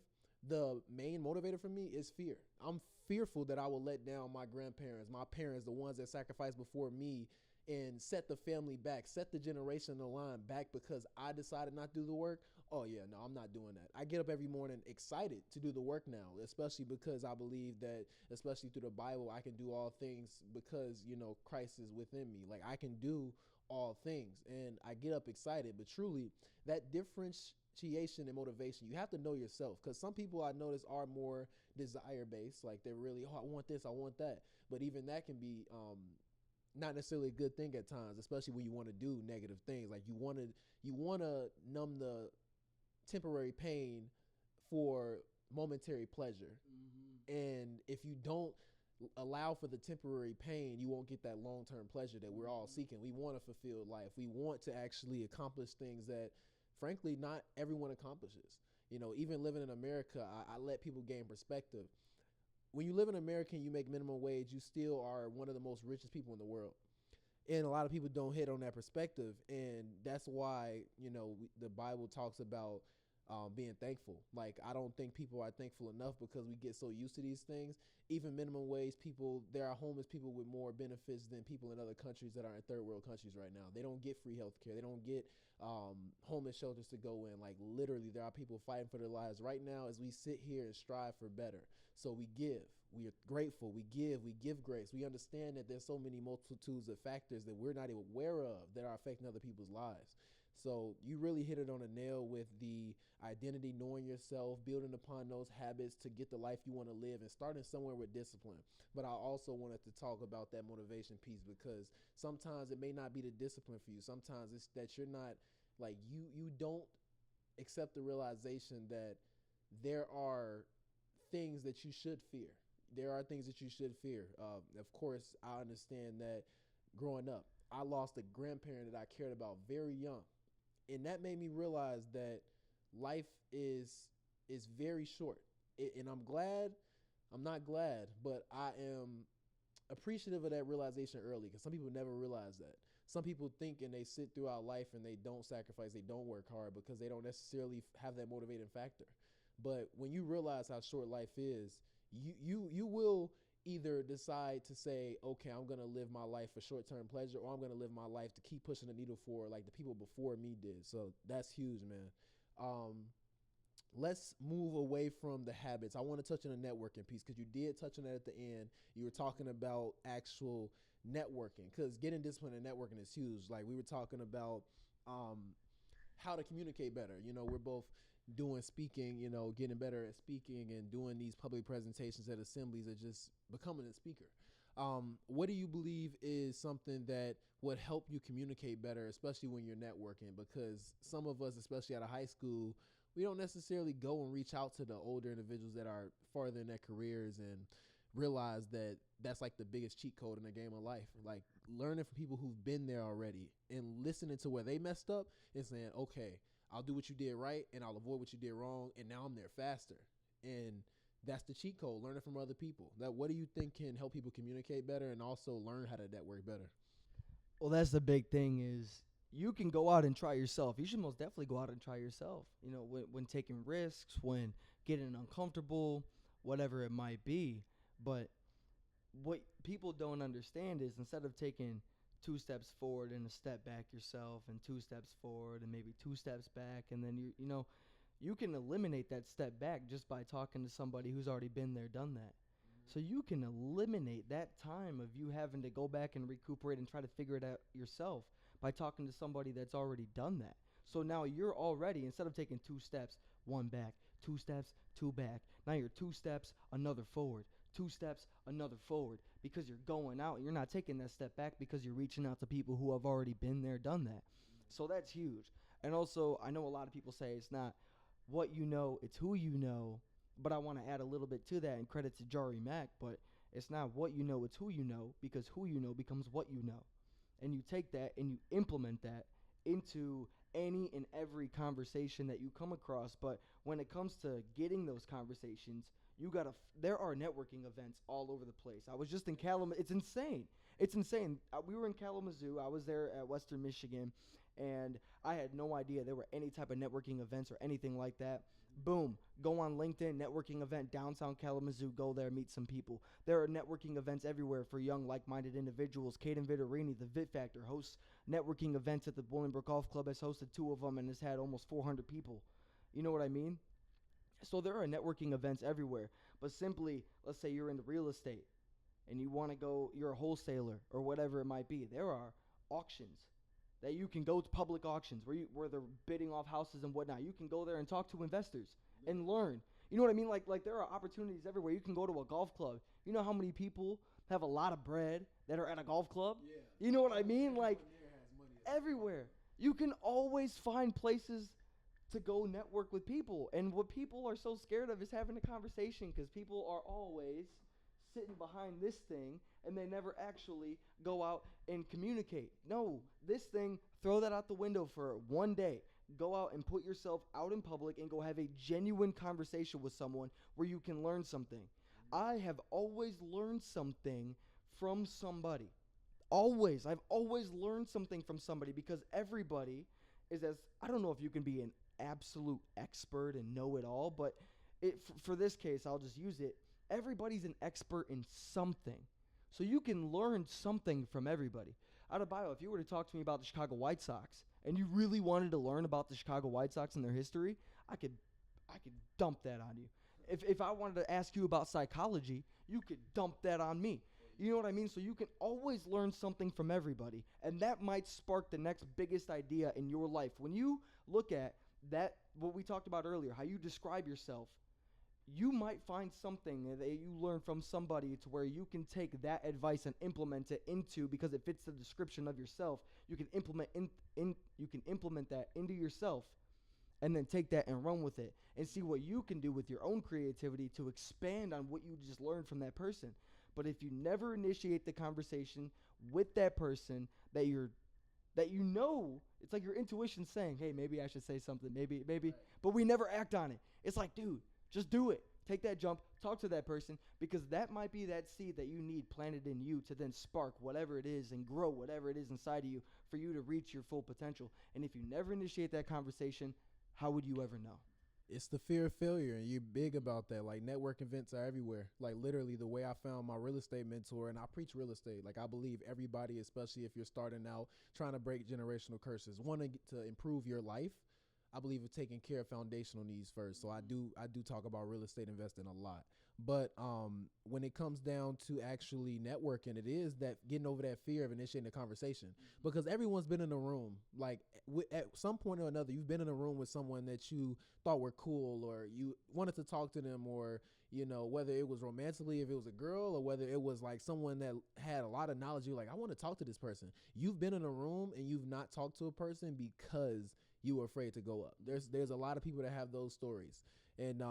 the main motivator for me is fear. I'm fearful that I will let down my grandparents, my parents, the ones that sacrificed before me, and set the family back, set the generation in the line back because I decided not to do the work. Oh yeah, no, I'm not doing that. I get up every morning excited to do the work now, especially because I believe that, especially through the Bible, I can do all things because, Christ is within me. Like, I can do all things, and I get up excited. But truly, that differentiation and motivation, you have to know yourself, because some people I notice are more desire based, like they're really, oh, I want this, I want that. But even that can be not necessarily a good thing at times, especially when you want to do negative things. Like you want to numb the temporary pain for momentary pleasure. And if you don't allow for the temporary pain, you won't get that long-term pleasure that we're all seeking. We want a fulfilled life. We want to actually accomplish things that, frankly, not everyone accomplishes. Even living in America, I let people gain perspective. When you live in America and you make minimum wage, you still are one of the most richest people in the world. And a lot of people don't hit on that perspective. And that's why, the Bible talks about being thankful. Like, I don't think people are thankful enough because we get so used to these things. Even minimum wage people, there are homeless people with more benefits than people in other countries that are in third world countries right now. They don't get free health care. They don't get homeless shelters to go in. Like, literally, there are people fighting for their lives right now as we sit here and strive for better. So we give. We are grateful. We give grace. We understand that there's so many multitudes of factors that we're not even aware of that are affecting other people's lives. So you really hit it on a nail with the identity, knowing yourself, building upon those habits to get the life you want to live, and starting somewhere with discipline. But I also wanted to talk about that motivation piece, because sometimes it may not be the discipline for you. Sometimes it's that you're not, like, you don't accept the realization that there are things that you should fear. There are things that you should fear. Of course, I understand that growing up, I lost a grandparent that I cared about very young. And that made me realize that life is is very short. And I'm not glad, but I am appreciative of that realization early, because some people never realize that. Some people think and they sit throughout life and they don't sacrifice, they don't work hard because they don't necessarily have that motivating factor. But when you realize how short life is, you will either decide to say, okay, I'm going to live my life for short-term pleasure, or I'm going to live my life to keep pushing the needle for like the people before me did. So that's huge, man. Let's move away from the habits. I want to touch on the networking piece, because you did touch on that at the end. You were talking about actual networking, because getting disciplined in networking is huge. Like we were talking about how to communicate better. You know, we're both doing speaking, you know, getting better at speaking and doing these public presentations at assemblies, and just becoming a speaker. What do you believe is something that would help you communicate better, especially when you're networking? Because some of us, especially out of high school, we don't necessarily go and reach out to the older individuals that are farther in their careers and realize that that's like the biggest cheat code in the game of life. Like learning from people who've been there already and listening to where they messed up and saying, okay, I'll do what you did right and I'll avoid what you did wrong, and now I'm there faster. And that's the cheat code, learning from other people. What do you think can help people communicate better and also learn how to network better? Well, that's the big thing is you can go out and try yourself. You should most definitely go out and try yourself. You know, when taking risks, when getting uncomfortable, whatever it might be. But what people don't understand is instead of taking 2 steps forward and a step back yourself, and 2 steps forward and maybe 2 steps back, and then you can eliminate that step back just by talking to somebody who's already been there, done that. So you can eliminate that time of you having to go back and recuperate and try to figure it out yourself by talking to somebody that's already done that. So now you're already, instead of taking 2 steps, 1 back, 2 steps, 2 back, now you're 2 steps, another forward, 2 steps, another forward, because you're going out. You're not taking that step back because you're reaching out to people who have already been there, done that. So that's huge. And also, I know a lot of people say it's not what you know, it's who you know. But I want to add a little bit to that, and credit to Jari Mack, but it's not what you know, it's who you know, because who you know becomes what you know. And you take that and you implement that into any and every conversation that you come across. But when it comes to getting those conversations, there are networking events all over the place. I was just in Kalamazoo. It's insane. It's insane. We were in Kalamazoo. I was there at Western Michigan, and I had no idea there were any type of networking events or anything like that. Boom, go on LinkedIn, networking event, downtown Kalamazoo, go there, meet some people. There are networking events everywhere for young, like-minded individuals. Caden Vittorini, the Vit Factor, hosts networking events at the Bolingbrook Golf Club, has hosted 2 of them and has had almost 400 people. You know what I mean? So there are networking events everywhere. But simply, let's say you're into real estate and you want to go, you're a wholesaler or whatever it might be. There are auctions that you can go to, public auctions where they're bidding off houses and whatnot. You can go there and talk to investors and learn. You know what I mean? Like there are opportunities everywhere. You can go to a golf club. You know how many people have a lot of bread that are at a golf club? Yeah. You know what I mean? Like everywhere. You can always find places to go network with people. And what people are so scared of is having a conversation, because people are always sitting behind this thing and they never actually go out and communicate. No, this thing, throw that out the window for one day. Go out and put yourself out in public and go have a genuine conversation with someone where you can learn something. I have always learned something from somebody. Always. I've always learned something from somebody, because everybody is I don't know if you can be an absolute expert and know it all, but for this case, I'll just use it. Everybody's an expert in something. So you can learn something from everybody. Adebayo, if you were to talk to me about the Chicago White Sox and you really wanted to learn about the Chicago White Sox and their history, I could dump that on you. If I wanted to ask you about psychology, you could dump that on me. You know what I mean? So you can always learn something from everybody, and that might spark the next biggest idea in your life. When you look at that, what we talked about earlier, how you describe yourself, you might find something that you learn from somebody to where you can take that advice and implement it into, because it fits the description of yourself. You can implement that into yourself, and then take that and run with it and see what you can do with your own creativity to expand on what you just learned from that person. But if you never initiate the conversation with that person that you're that it's like your intuition saying, hey, maybe I should say something, maybe, Right. but we never act on it. It's like, dude, just do it. Take that jump, talk to that person, because that might be that seed that you need planted in you to then spark whatever it is and grow whatever it is inside of you for you to reach your full potential. And if you never initiate that conversation, how would you ever know? It's the fear of failure, and you're big about that. Like, network events are everywhere. Like, literally, the way I found my real estate mentor, and I preach real estate. Like, I believe everybody, especially if you're starting out trying to break generational curses, want to improve your life. I believe in taking care of foundational needs first. So I do talk about real estate investing a lot. But when it comes down to actually networking, it is that getting over that fear of initiating a conversation, because everyone's been in a room. Like, at some point or another, you've been in a room with someone that you thought were cool, or you wanted to talk to them, or, you know, whether it was romantically, if it was a girl, or whether it was like someone that had a lot of knowledge. You're like, I want to talk to this person. You've been in a room and you've not talked to a person because you were afraid to go up. There's a lot of people that have those stories. And,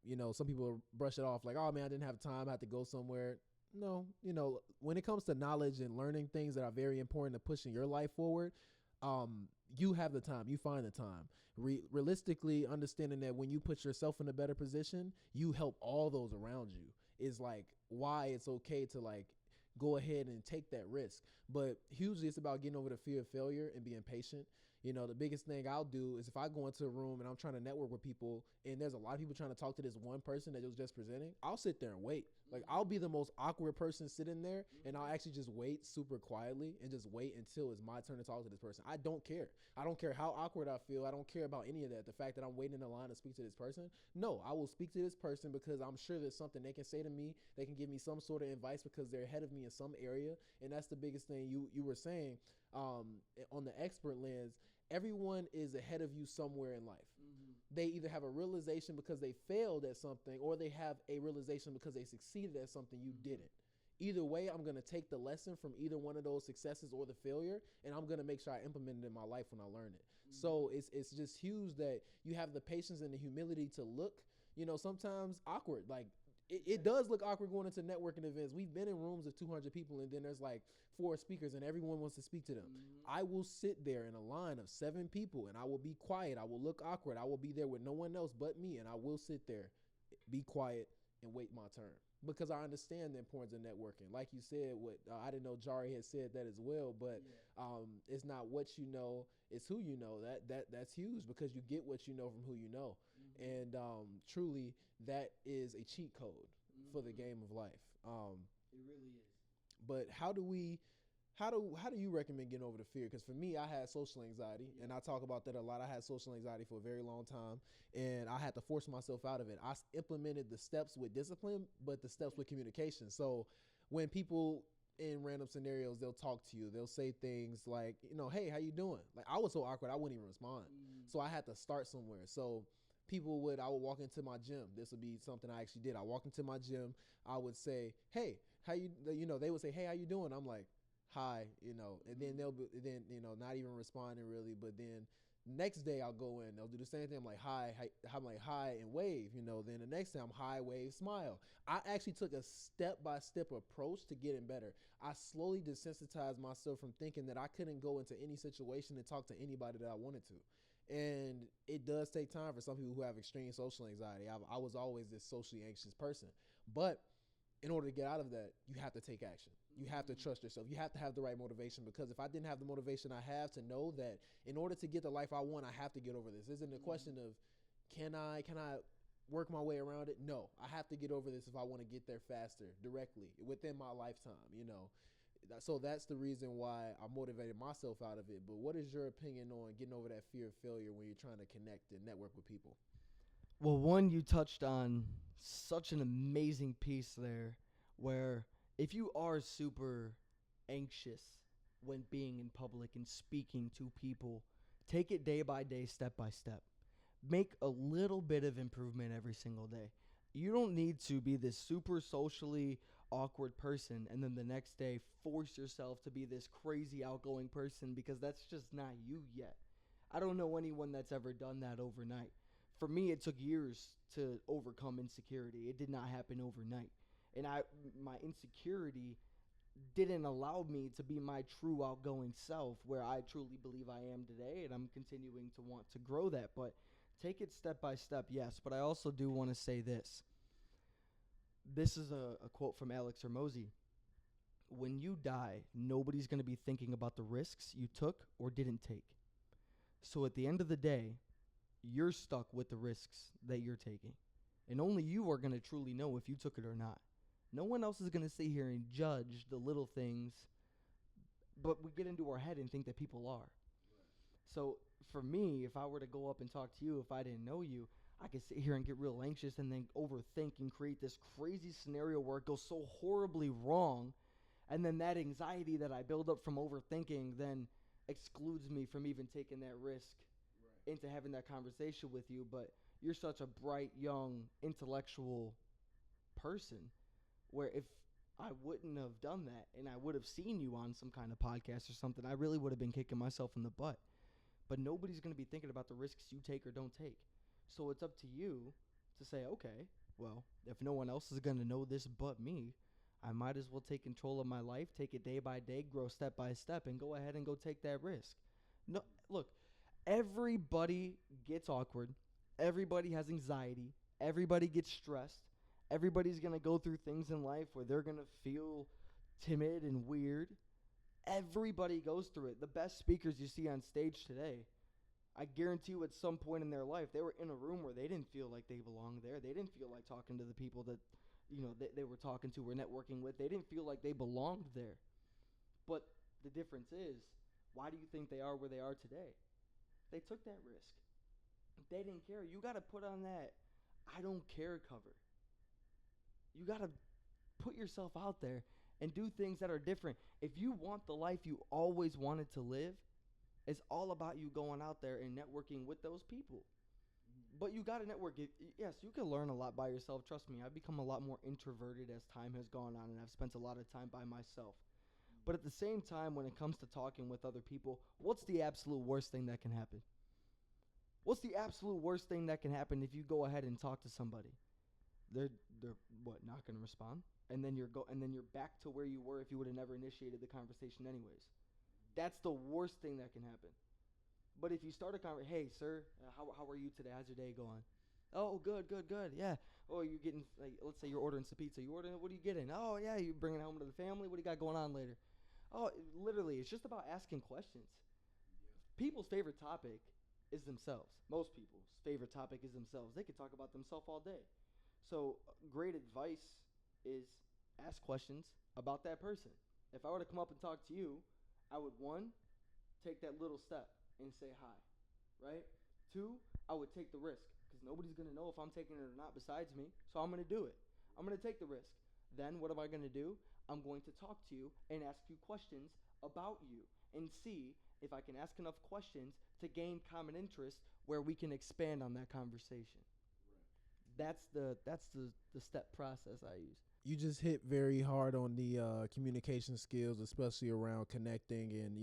you know, some people brush it off like, oh man, I didn't have time. I had to go somewhere. No, you know, when it comes to knowledge and learning things that are very important to pushing your life forward, you have the time, you find the time. Realistically, understanding that when you put yourself in a better position, you help all those around you, is like why it's okay to like go ahead and take that risk. But hugely, it's about getting over the fear of failure and being patient. You know, the biggest thing I'll do is if I go into a room and I'm trying to network with people and there's a lot of people trying to talk to this one person that was just presenting, I'll sit there and wait. Like, I'll be the most awkward person sitting there, and I'll actually just wait super quietly and just wait until it's my turn to talk to this person. I don't care. I don't care how awkward I feel. I don't care about any of that. The fact that I'm waiting in the line to speak to this person. No, I will speak to this person because I'm sure there's something they can say to me. They can give me some sort of advice because they're ahead of me in some area. And that's the biggest thing you were saying on the expert lens. Everyone is ahead of you somewhere in life. They either have a realization because they failed at something, or they have a realization because they succeeded at something you didn't. Either way, I'm going to take the lesson from either one of those successes or the failure, and I'm going to make sure I implement it in my life when I learn it. So it's just huge that you have the patience and the humility to look, you know, sometimes awkward. Like, it does look awkward going into networking events. We've been in rooms of 200 people, and then there's like 4 speakers, and everyone wants to speak to them. I will sit there in a line of 7 people, and I will be quiet. I will look awkward. I will be there with no one else but me, and I will sit there, be quiet, and wait my turn, because I understand the importance of networking. Like you said, I didn't know Jari had said that as well, but it's not what you know, it's who you know. That's huge, because you get what you know from who you know. And truly, that is a cheat code for the game of life. It really is. But how do you recommend getting over the fear? Because for me, I had social anxiety, and I talk about that a lot. I had social anxiety for a very long time, and I had to force myself out of it. I implemented the steps with discipline, but the steps with communication. So when people in random scenarios, they'll talk to you, they'll say things like, you know, hey, how you doing? Like, I was so awkward, I wouldn't even respond. So I had to start somewhere. So I would walk into my gym. This would be something I actually did. I walk into my gym. I would say, hey, they would say, hey, how you doing? I'm like, hi, you know, and then not even responding really. But then next day I'll go in, they'll do the same thing. I'm like, hi, I'm like, hi, and wave, you know. Then the next time, hi, wave, smile. I actually took a step-by-step approach to getting better. I slowly desensitized myself from thinking that I couldn't go into any situation and talk to anybody that I wanted to. And it does take time for some people who have extreme social anxiety. I was always this socially anxious person. But in order to get out of that, you have to take action. You have to trust yourself. You have to have the right motivation, because if I didn't have the motivation I have to know that in order to get the life I want, I have to get over this. This isn't a question of can I work my way around it? No, I have to get over this if I want to get there faster, directly, within my lifetime, you know. So that's the reason why I motivated myself out of it. But what is your opinion on getting over that fear of failure when you're trying to connect and network with people? Well, one, you touched on such an amazing piece there, where if you are super anxious when being in public and speaking to people, take it day by day, step by step. Make a little bit of improvement every single day. You don't need to be this super socially awkward person and then the next day force yourself to be this crazy outgoing person, because that's just not you yet. I don't know anyone that's ever done that overnight. For me, it took years to overcome insecurity. It did not happen overnight. And my insecurity didn't allow me to be my true outgoing self where I truly believe I am today, and I'm continuing to want to grow that. But take it step by step, yes. But I also do want to say this. This is a quote from Alex Hermosi. When you die, nobody's going to be thinking about the risks you took or didn't take. So at the end of the day, you're stuck with the risks that you're taking. And only you are going to truly know if you took it or not. No one else is going to sit here and judge the little things, but we get into our head and think that people are. Right. So for me, if I were to go up and talk to you, if I didn't know you, I could sit here and get real anxious and then overthink and create this crazy scenario where it goes so horribly wrong. And then that anxiety that I build up from overthinking then excludes me from even taking that risk into having that conversation with you. But you're such a bright, young, intellectual person where if I wouldn't have done that and I would have seen you on some kind of podcast or something, I really would have been kicking myself in the butt. But nobody's going to be thinking about the risks you take or don't take. So it's up to you to say, okay, well, if no one else is going to know this but me, I might as well take control of my life, take it day by day, grow step by step, and go ahead and go take that risk. No, look, everybody gets awkward. Everybody has anxiety. Everybody gets stressed. Everybody's going to go through things in life where they're going to feel timid and weird. Everybody goes through it. The best speakers you see on stage today, I guarantee you at some point in their life, they were in a room where they didn't feel like they belonged there. They didn't feel like talking to the people that, they were talking to or networking with. They didn't feel like they belonged there. But the difference is, why do you think they are where they are today? They took that risk. They didn't care. You got to put on that I don't care cover. You got to put yourself out there and do things that are different. If you want the life you always wanted to live, it's all about you going out there and networking with those people. But you got to network. Yes, you can learn a lot by yourself. Trust me, I've become a lot more introverted as time has gone on, and I've spent a lot of time by myself. But at the same time, when it comes to talking with other people, what's the absolute worst thing that can happen? What's the absolute worst thing that can happen if you go ahead and talk to somebody? They're not going to respond, and then you're back to where you were if you would have never initiated the conversation anyways. That's the worst thing that can happen. But if you start a conversation, hey sir, how are you today? How's your day going? Oh, good, yeah. Oh, you're getting, let's say you're ordering some pizza. You ordering it? What are you getting? Oh yeah, you bringing it home to the family. What do you got going on later? Oh, literally, it's just about asking questions. People's favorite topic is themselves. Most people's favorite topic is themselves. They could talk about themselves all day. So great advice is ask questions about that person. If I were to come up and talk to you, I would, one, take that little step and say hi, right? Two, I would take the risk because nobody's going to know if I'm taking it or not besides me, so I'm going to do it. I'm going to take the risk. Then what am I going to do? I'm going to talk to you and ask you questions about you and see if I can ask enough questions to gain common interest where we can expand on that conversation. That's the step process I use. You just hit very hard on the communication skills, especially around connecting, and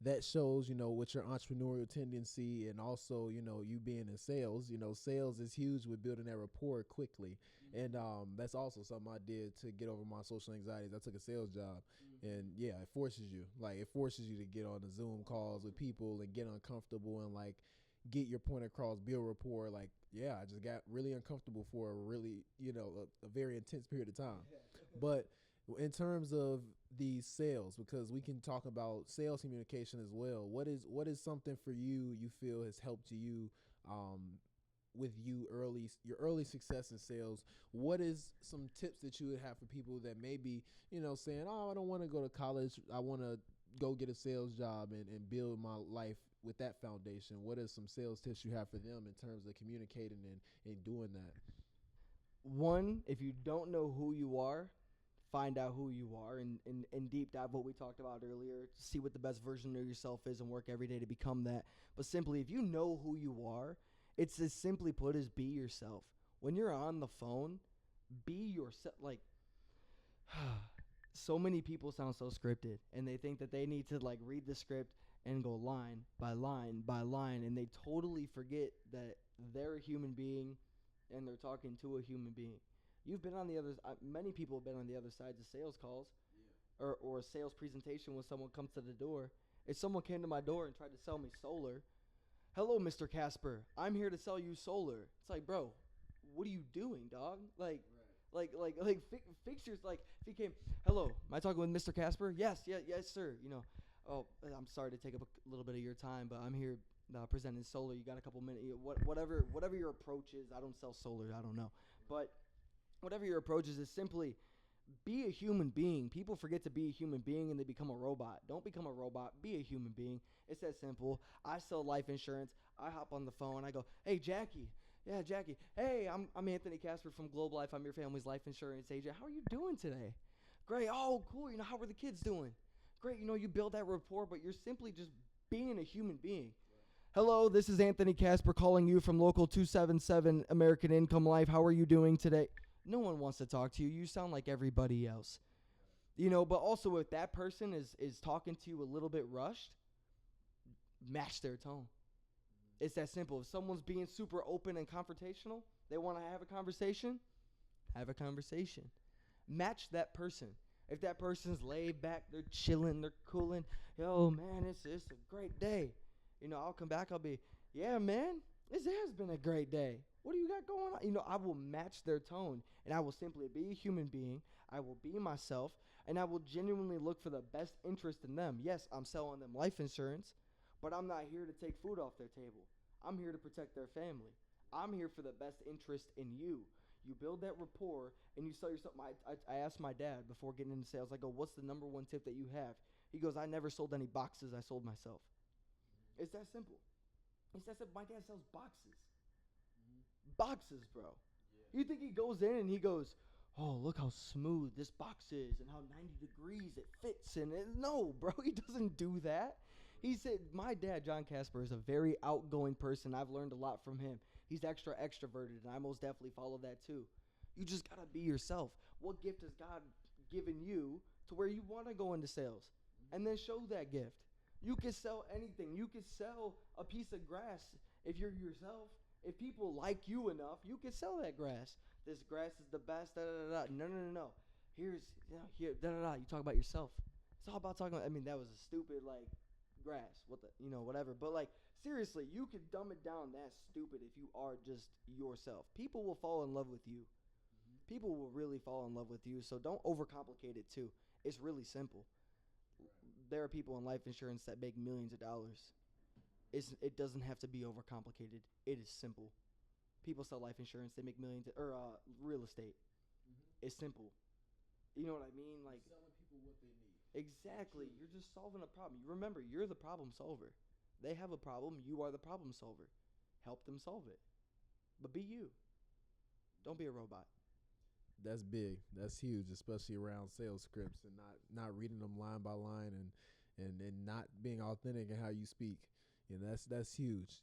that shows with your entrepreneurial tendency, and also you being in sales. Sales is huge with building that rapport quickly, and that's also something I did to get over my social anxieties. I took a sales job, and yeah, it forces you to get on the Zoom calls with people and get uncomfortable and get your point across, build rapport. I just got really uncomfortable for a really, a very intense period of time. But in terms of the sales, because we can talk about sales communication as well, what is something for you feel has helped you with your early success in sales? What is some tips that you would have for people that maybe, saying, oh, I don't want to go to college, I want to go get a sales job and build my life with that foundation? What are some sales tips you have for them in terms of communicating and doing that? One, if you don't know who you are, find out who you are and deep dive what we talked about earlier. See what the best version of yourself is and work every day to become that. But simply, if you know who you are, it's as simply put as be yourself. When you're on the phone, be yourself. So many people sound so scripted, and they think that they need to read the script and go line by line by line, and they totally forget that they're a human being and they're talking to a human being. You've been on the other many people have been on the other sides of sales calls. or a sales presentation when someone comes to the door. If someone came to my door and tried to sell me solar, hello, Mr. Kasper, I'm here to sell you solar. It's like, bro, what are you doing, dog? Fixtures. Like, if he came, hello, am I talking with Mr. Kasper? Yes, sir. Oh, I'm sorry to take up a little bit of your time, but I'm here presenting solar. You got a couple minutes? Whatever your approach is. I don't sell solar. I don't know, but whatever your approach is simply be a human being. People forget to be a human being and they become a robot. Don't become a robot. Be a human being. It's that simple. I sell life insurance. I hop on the phone. I go, hey, Jackie. Yeah, Jackie. Hey, I'm Anthony Kasper from Globe Life. I'm your family's life insurance agent. How are you doing today? Great. Oh, cool. How are the kids doing? Great. You build that rapport, but you're simply just being a human being. Hello, this is Anthony Kasper calling you from Local 277 American Income Life. How are you doing today? No one wants to talk to you. You sound like everybody else. But also if that person is talking to you a little bit rushed, match their tone. It's that simple. If someone's being super open and confrontational, they want to have a conversation, have a conversation. Match that person. If that person's laid back, they're chilling, they're cooling, yo, man, it's a great day. I'll come back, I'll be, yeah, man, this has been a great day. What do you got going on? I will match their tone, and I will simply be a human being. I will be myself, and I will genuinely look for the best interest in them. Yes, I'm selling them life insurance, but I'm not here to take food off their table. I'm here to protect their family. I'm here for the best interest in you. You build that rapport, and you sell yourself. I asked my dad before getting into sales, I go, what's the number one tip that you have? He goes, I never sold any boxes. I sold myself. It's that simple. It's that simple. My dad sells boxes. Boxes, bro. Yeah. You think he goes in and he goes, oh, look how smooth this box is and how 90 degrees it fits in it. No, bro, he doesn't do that. He said, my dad, John Kasper, is a very outgoing person. I've learned a lot from him. He's extroverted, and I most definitely follow that too. You just got to be yourself. What gift has God given you to where you want to go into sales? And then show that gift. You can sell anything. You can sell a piece of grass if you're yourself. If people like you enough, you can sell that grass. This grass is the best. No. Here. You talk about yourself. It's all about talking about. That was a stupid grass. Whatever. But seriously, you can dumb it down that stupid if you are just yourself. People will fall in love with you. Mm-hmm. People will really fall in love with you. So don't overcomplicate it too. It's really simple. There are people in life insurance that make millions of dollars. It doesn't have to be overcomplicated. It is simple. People sell life insurance. They make millions real estate. Mm-hmm. It's simple. You know what I mean? Selling people what they need. Exactly. You're just solving a problem. Remember, you're the problem solver. They have a problem. You are the problem solver. Help them solve it. But be you. Don't be a robot. That's big. That's huge, especially around sales scripts and not reading them line by line and not being authentic in how you speak. That's huge.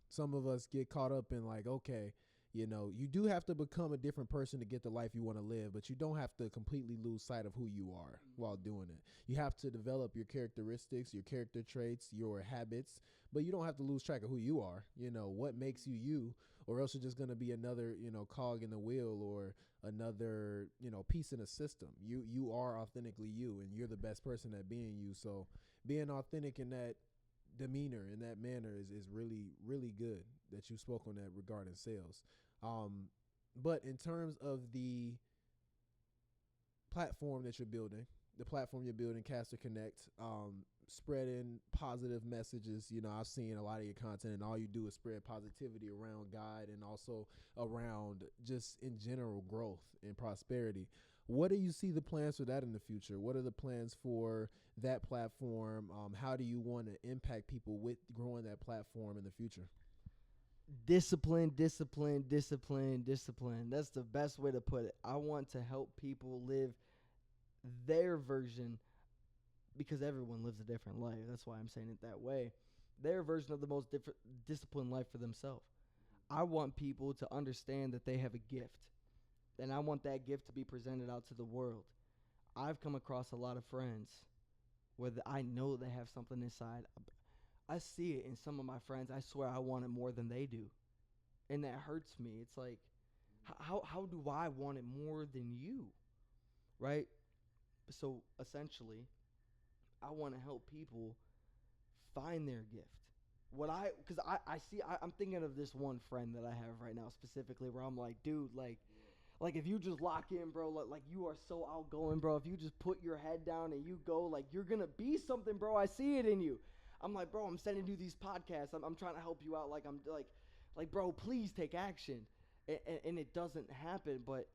Some of us get caught up in okay, you do have to become a different person to get the life you want to live, but you don't have to completely lose sight of who you are while doing it. You have to develop your characteristics, your character traits, your habits, but you don't have to lose track of who you are. What makes you you, or else you're just going to be another, cog in the wheel or another, piece in a system. You are authentically you, and you're the best person at being you. So being authentic in that demeanor, in that manner is really, really good that you spoke on that regarding sales. But in terms of the platform that you're building, Caster Connect, spreading positive messages. I've seen a lot of your content, and all you do is spread positivity around God and also around just in general growth and prosperity. What do you see the plans for that in the future? What are the plans for that platform? How do you want to impact people with growing that platform in the future? Discipline. That's the best way to put it. I want to help people live their version, because everyone lives a different life. That's why I'm saying it that way. Their version of the most disciplined life for themselves. I want people to understand that they have a gift, and I want that gift to be presented out to the world. I've come across a lot of friends where I know they have something inside. I see it in some of my friends. I swear I want it more than they do, and that hurts me. It's like, how do I want it more than you, right? So essentially, I want to help people find their gift. Because I see, I'm thinking of this one friend that I have right now specifically, where I'm like, dude, like if you just lock in, bro, like you are so outgoing, bro. If you just put your head down and you go, like you're gonna be something, bro. I see it in you. I'm like, bro, I'm sending you these podcasts. I'm trying to help you out. Like I'm like, bro, please take action. And it doesn't happen, but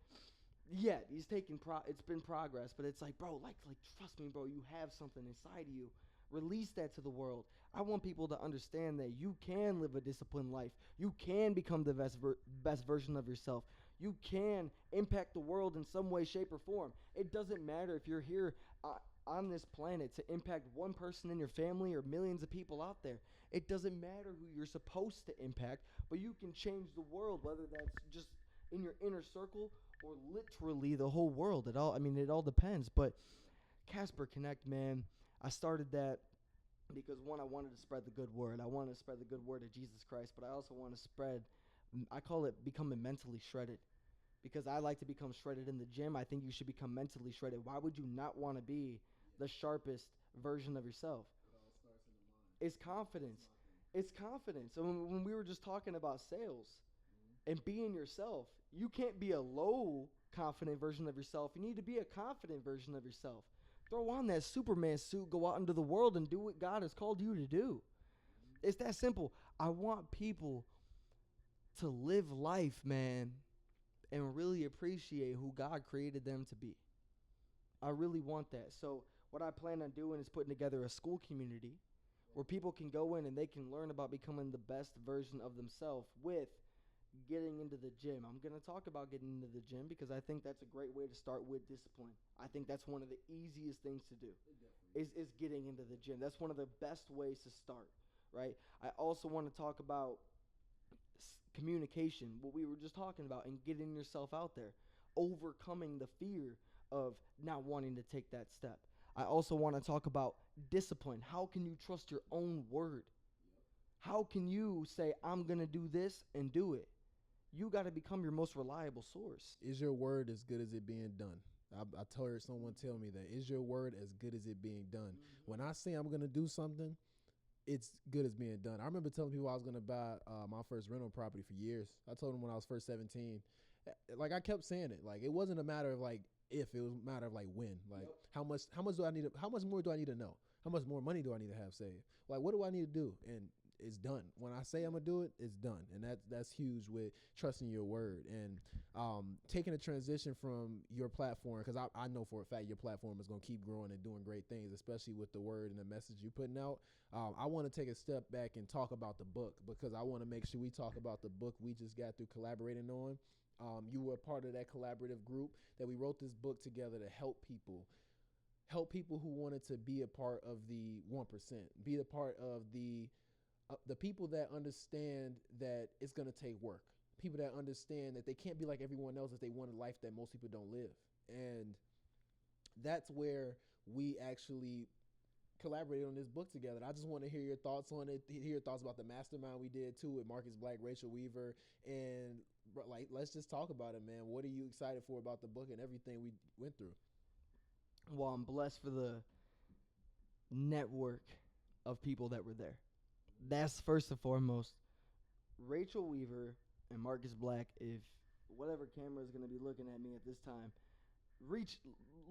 yeah, he's taking it's been progress, but it's like, bro, like trust me, bro, you have something inside of you. Release that to the world. I want people to understand that you can live a disciplined life. You can become the best version of yourself. You can impact the world in some way, shape, or form. It doesn't matter if you're here on this planet to impact one person in your family or millions of people out there. It doesn't matter who you're supposed to impact, but you can change the world, whether that's just in your inner circle or literally the whole world. It all depends. But Kasper Connect, man, I started that because one, I wanted to spread the good word. I wanted to spread the good word of Jesus Christ, but I also want to spread, I call it becoming mentally shredded, because I like to become shredded in the gym. I think you should become mentally shredded. Why would you not want to be the sharpest version of yourself? It all starts in the mind. It's confidence. It's confidence. So when we were just talking about sales and being yourself, you can't be a low confident version of yourself. You need to be a confident version of yourself. Throw on that Superman suit, go out into the world and do what God has called you to do. It's that simple. I want people to live life, man, and really appreciate who God created them to be. I really want that. So what I plan on doing is putting together a school community where people can go in and they can learn about becoming the best version of themselves with getting into the gym. I'm going to talk about getting into the gym because I think that's a great way to start with discipline. I think that's one of the easiest things to do is getting into the gym. That's one of the best ways to start, right? I also want to talk about communication, what we were just talking about, and getting yourself out there, overcoming the fear of not wanting to take that step. I also want to talk about discipline. How can you trust your own word? How can you say, I'm going to do this and do it? You got to become your most reliable source. Is your word as good as it being done? I heard someone tell me that. Is your word as good as it being done? When I say I'm going to do something, it's good as being done. I remember telling people I was going to buy my first rental property for years. I told them when I was first 17. Like, I kept saying it. Like, it wasn't a matter of like if, it was a matter of like when. Like, how much do I need how much more do I need to know? How much more money do I need to have saved? Like, what do I need to do? And it's done. When I say I'm gonna do it, it's done. And that's huge with trusting your word and taking a transition from your platform, because I know for a fact your platform is gonna keep growing and doing great things, especially with the word and the message you're putting out. I want to take a step back and talk about the book, because I want to make sure we talk about the book we just got through collaborating on. You were a part of that collaborative group that we wrote this book together to help people who wanted to be a part of the 1%, be a part of the people that understand that it's going to take work, people that understand that they can't be like everyone else if they want a life that most people don't live. And that's where we actually collaborated on this book together. And I just want to hear your thoughts on it, hear your thoughts about the mastermind we did too with Marcus Black, Rachel Weaver, and like, let's just talk about it, man. What are you excited for about the book and everything we went through? Well, I'm blessed for the network of people that were there. That's first and foremost. Rachel Weaver and Marcus Black, if whatever camera is going to be looking at me at this time,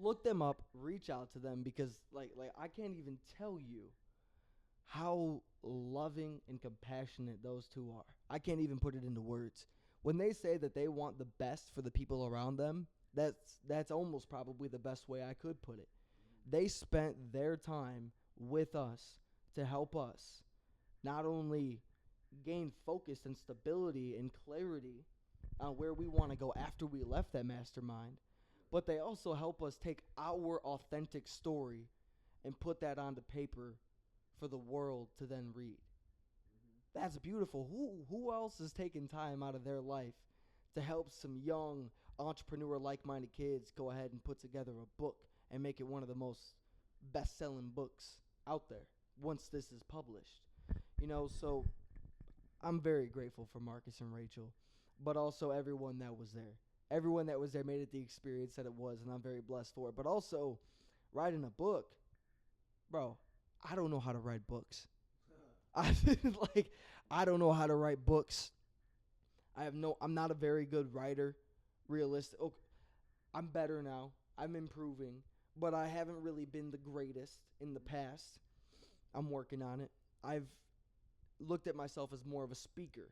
look them up, reach out to them, because like I can't even tell you how loving and compassionate those two are. I can't even put it into words. When they say that they want the best for the people around them, that's almost probably the best way I could put it. They spent their time with us to help us not only gain focus and stability and clarity on where we want to go after we left that mastermind, but they also help us take our authentic story and put that onto paper for the world to then read. That's beautiful. Who else is taking time out of their life to help some young entrepreneur like-minded kids go ahead and put together a book and make it one of the most best-selling books out there once this is published? So I'm very grateful for Marcus and Rachel, but also everyone that was there. Everyone that was there made it the experience that it was, and I'm very blessed for it. But also, Writing a book, bro, I don't know how to write books. I don't know how to write books. I'm not a very good writer, realistic. Okay, I'm better now. I'm improving, but I haven't really been the greatest in the past. I'm working on it. I've looked at myself as more of a speaker.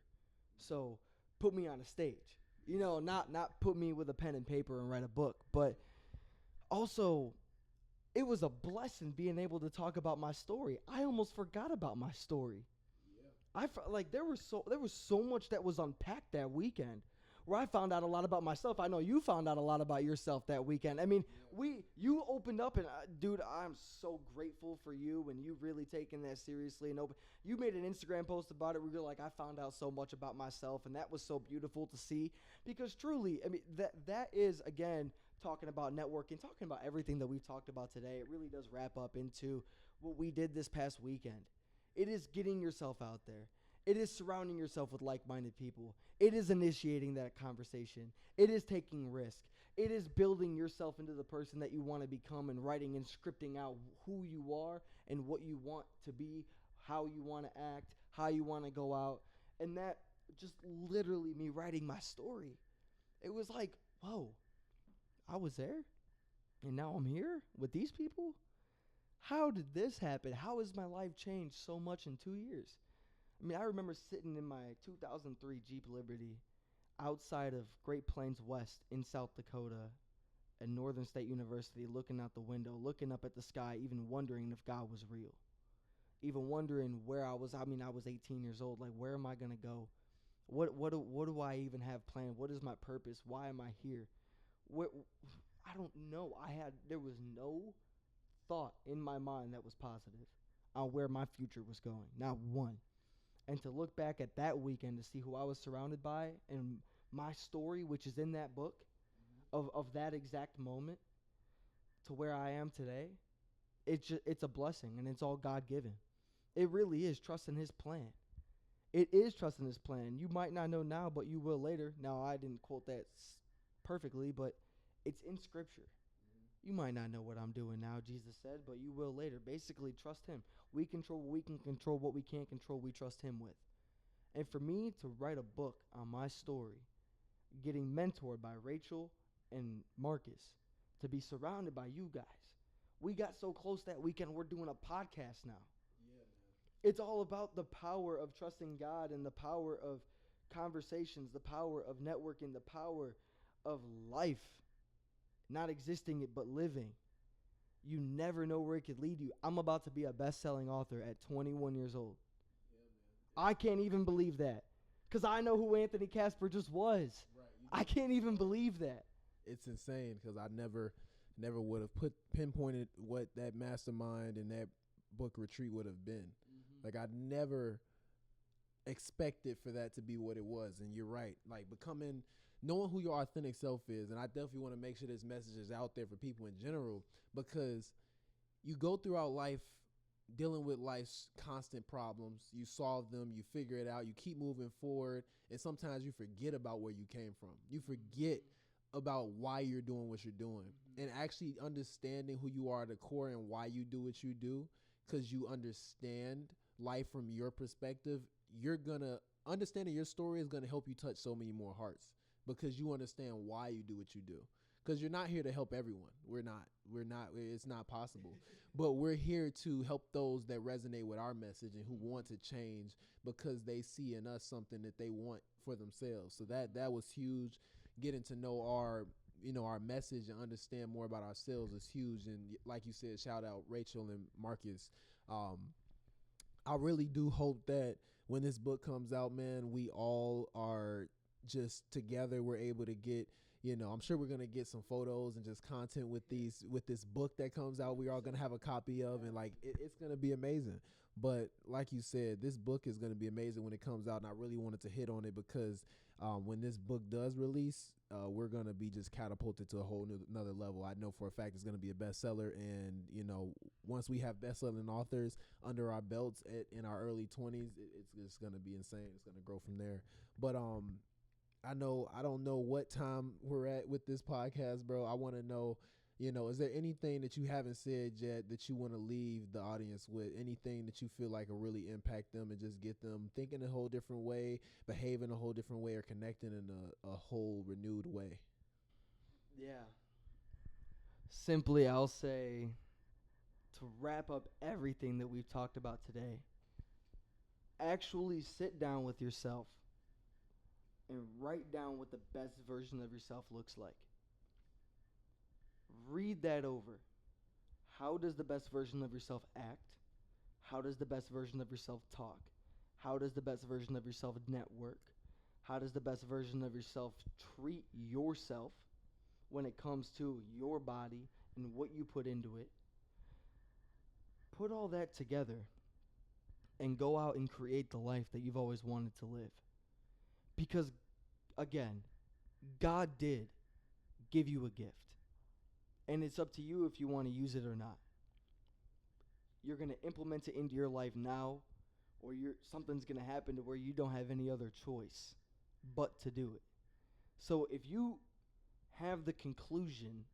So put me on a stage. Not put me with a pen and paper and write a book, but also it was a blessing being able to talk about my story. I almost forgot about my story. I felt like there was so much that was unpacked that weekend, where I found out a lot about myself. I know you found out a lot about yourself that weekend. I mean, you opened up, and dude, I'm so grateful for you and you really taking that seriously. And you made an Instagram post about it where you're like, I found out so much about myself, and that was so beautiful to see, because truly, I mean, that is, again, talking about networking, talking about everything that we've talked about today. It really does wrap up into what we did this past weekend. It is getting yourself out there. It is surrounding yourself with like-minded people. It is initiating that conversation. It is taking risk. It is building yourself into the person that you want to become, and writing and scripting out who you are and what you want to be, how you want to act, how you want to go out. And that just literally me writing my story. It was like, whoa, I was there and now I'm here with these people? How did this happen? How has my life changed so much in 2 years? I mean, I remember sitting in my 2003 Jeep Liberty outside of Great Plains West in South Dakota at Northern State University, looking out the window, looking up at the sky, even wondering if God was real. Even wondering where I was. I mean, I was 18 years old. Like, where am I going to go? What do I even have planned? What is my purpose? Why am I here? I don't know. There was no thought in my mind that was positive on where my future was going. Not one. And to look back at that weekend to see who I was surrounded by and my story, which is in that book, of that exact moment to where I am today, it's a blessing, and it's all God-given. It really is trusting his plan. It is trusting his plan. You might not know now, but you will later. Now, I didn't quote that perfectly, but it's in Scripture. You might not know what I'm doing now, Jesus said, but you will later. Basically, trust him. We control what we can control. What we can't control, we trust him with. And for me to write a book on my story, getting mentored by Rachel and Marcus, to be surrounded by you guys. We got so close that weekend, we're doing a podcast now. Yeah, man. It's all about the power of trusting God, and the power of conversations, the power of networking, the power of life. Not existing it, but living. You never know where it could lead you. I'm about to be a best-selling author at 21 years old. Yeah, I can't even believe that, because I know who Anthony Kasper just was. Right, I can't even believe that. It's insane, because I never would have pinpointed what that mastermind and that book retreat would have been. Mm-hmm. Like, I never expected for that to be what it was. And you're right. Like, knowing who your authentic self is, and I definitely want to make sure this message is out there for people in general, because you go throughout life dealing with life's constant problems. You solve them, you figure it out, you keep moving forward, and sometimes you forget about where you came from. You forget about why you're doing what you're doing, and actually understanding who you are at the core and why you do what you do, because you understand life from your perspective. Understanding your story is going to help you touch so many more hearts, because you understand why you do what you do. Because you're not here to help everyone. We're not. It's not possible. But we're here to help those that resonate with our message and who want to change, because they see in us something that they want for themselves. So that was huge. Getting to know our message and understand more about ourselves is huge. And like you said, shout out Rachel and Marcus. I really do hope that when this book comes out, man, we all are just together. We're able to get, I'm sure we're going to get some photos and just content with this book that comes out. We are going to have a copy of, and like, it's going to be amazing. But like you said, this book is going to be amazing when it comes out. And I really wanted to hit on it because when this book does release, we're going to be just catapulted to a whole another level. I know for a fact it's going to be a bestseller. And, once we have best-selling authors under our belts in our early 20s, it's just going to be insane. It's going to grow from there. But I don't know what time we're at with this podcast, bro. I want to know, Is there anything that you haven't said yet that you want to leave the audience with? Anything that you feel like will really impact them and just get them thinking a whole different way, behaving a whole different way, or connecting in a whole renewed way? Yeah. Simply, I'll say, to wrap up everything that we've talked about today, actually sit down with yourself and write down what the best version of yourself looks like. Read that over. How does the best version of yourself act? How does the best version of yourself talk? How does the best version of yourself network? How does the best version of yourself treat yourself when it comes to your body and what you put into it? Put all that together and go out and create the life that you've always wanted to live. Because, again, God did give you a gift. And it's up to you if you want to use it or not. You're going to implement it into your life now, or something's going to happen to where you don't have any other choice but to do it. So if you have the conclusion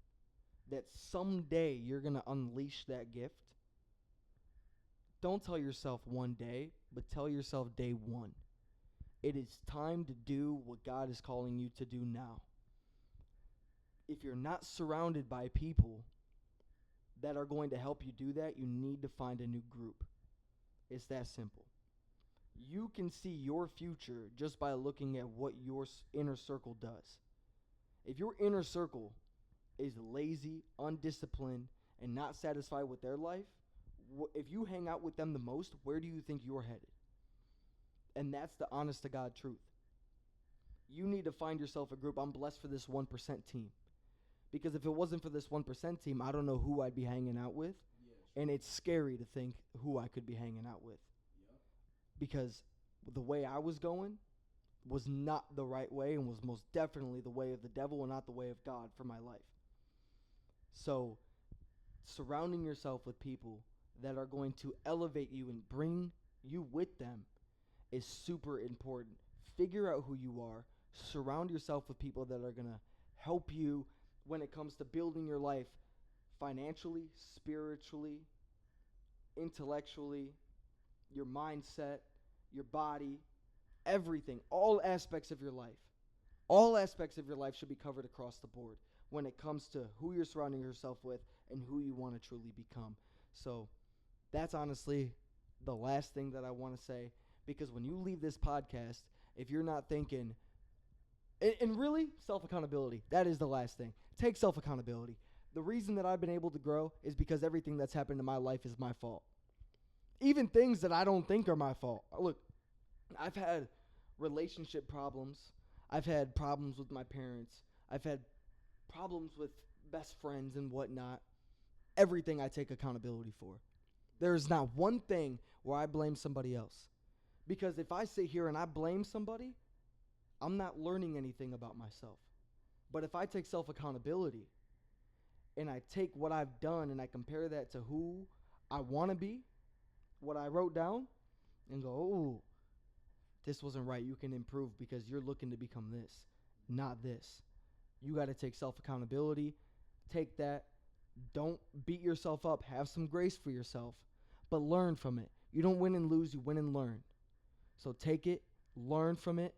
that someday you're going to unleash that gift, don't tell yourself one day, but tell yourself day one. It is time to do what God is calling you to do now. If you're not surrounded by people that are going to help you do that, you need to find a new group. It's that simple. You can see your future just by looking at what your inner circle does. If your inner circle is lazy, undisciplined, and not satisfied with their life, if you hang out with them the most, where do you think you're headed? And that's the honest to God truth. You need to find yourself a group. I'm blessed for this 1% team. Because if it wasn't for this 1% team, I don't know who I'd be hanging out with. Yeah, and it's scary to think who I could be hanging out with. Yep. Because the way I was going was not the right way and was most definitely the way of the devil and not the way of God for my life. So surrounding yourself with people that are going to elevate you and bring you with them is super important. Figure out who you are. Surround yourself with people that are going to help you when it comes to building your life financially, spiritually, intellectually, your mindset, your body, everything, all aspects of your life. All aspects of your life should be covered across the board when it comes to who you're surrounding yourself with and who you want to truly become. So that's honestly the last thing that I want to say, because when you leave this podcast, if you're not thinking, and really, self-accountability, that is the last thing. Take self-accountability. The reason that I've been able to grow is because everything that's happened in my life is my fault. Even things that I don't think are my fault. Look, I've had relationship problems. I've had problems with my parents. I've had problems with best friends and whatnot. Everything I take accountability for. There is not one thing where I blame somebody else. Because if I sit here and I blame somebody, I'm not learning anything about myself. But if I take self-accountability and I take what I've done and I compare that to who I want to be, what I wrote down, and go, oh, this wasn't right. You can improve because you're looking to become this, not this. You got to take self-accountability. Take that. Don't beat yourself up. Have some grace for yourself, but learn from it. You don't win and lose. You win and learn. So take it, learn from it,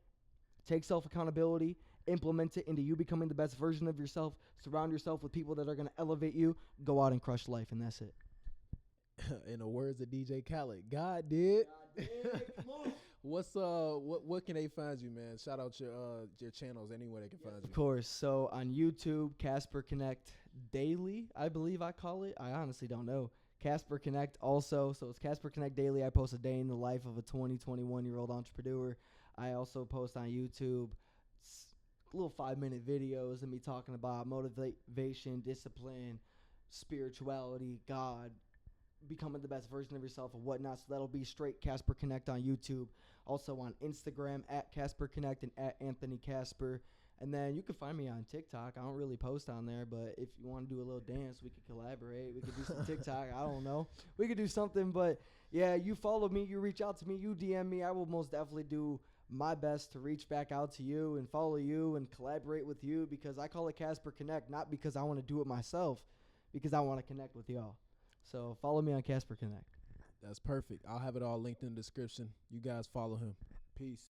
take self-accountability, implement it into you becoming the best version of yourself. Surround yourself with people that are going to elevate you. Go out and crush life, and that's it. In the words of DJ Khaled, God did. God did. Come on. What can they find you, man? Shout out your channels anywhere they can find you. Of course. So on YouTube, Kasper Connect Daily, I believe I call it. I honestly don't know. Kasper Connect also. So it's Kasper Connect Daily. I post a day in the life of a 21-year-old entrepreneur. I also post on YouTube little 5-minute videos of me talking about motivation, discipline, spirituality, God, becoming the best version of yourself and whatnot. So that'll be straight Kasper Connect on YouTube. Also on Instagram at Kasper Connect and at Anthony Kasper. And then you can find me on TikTok. I don't really post on there, but if you want to do a little dance, we could collaborate. We could do some TikTok. I don't know. We could do something, but yeah, you follow me, you reach out to me, you DM me. I will most definitely do my best to reach back out to you and follow you and collaborate with you, because I call it Kasper Connect, not because I want to do it myself, because I want to connect with y'all. So follow me on Kasper Connect. That's perfect. I'll have it all linked in the description. You guys follow him. Peace.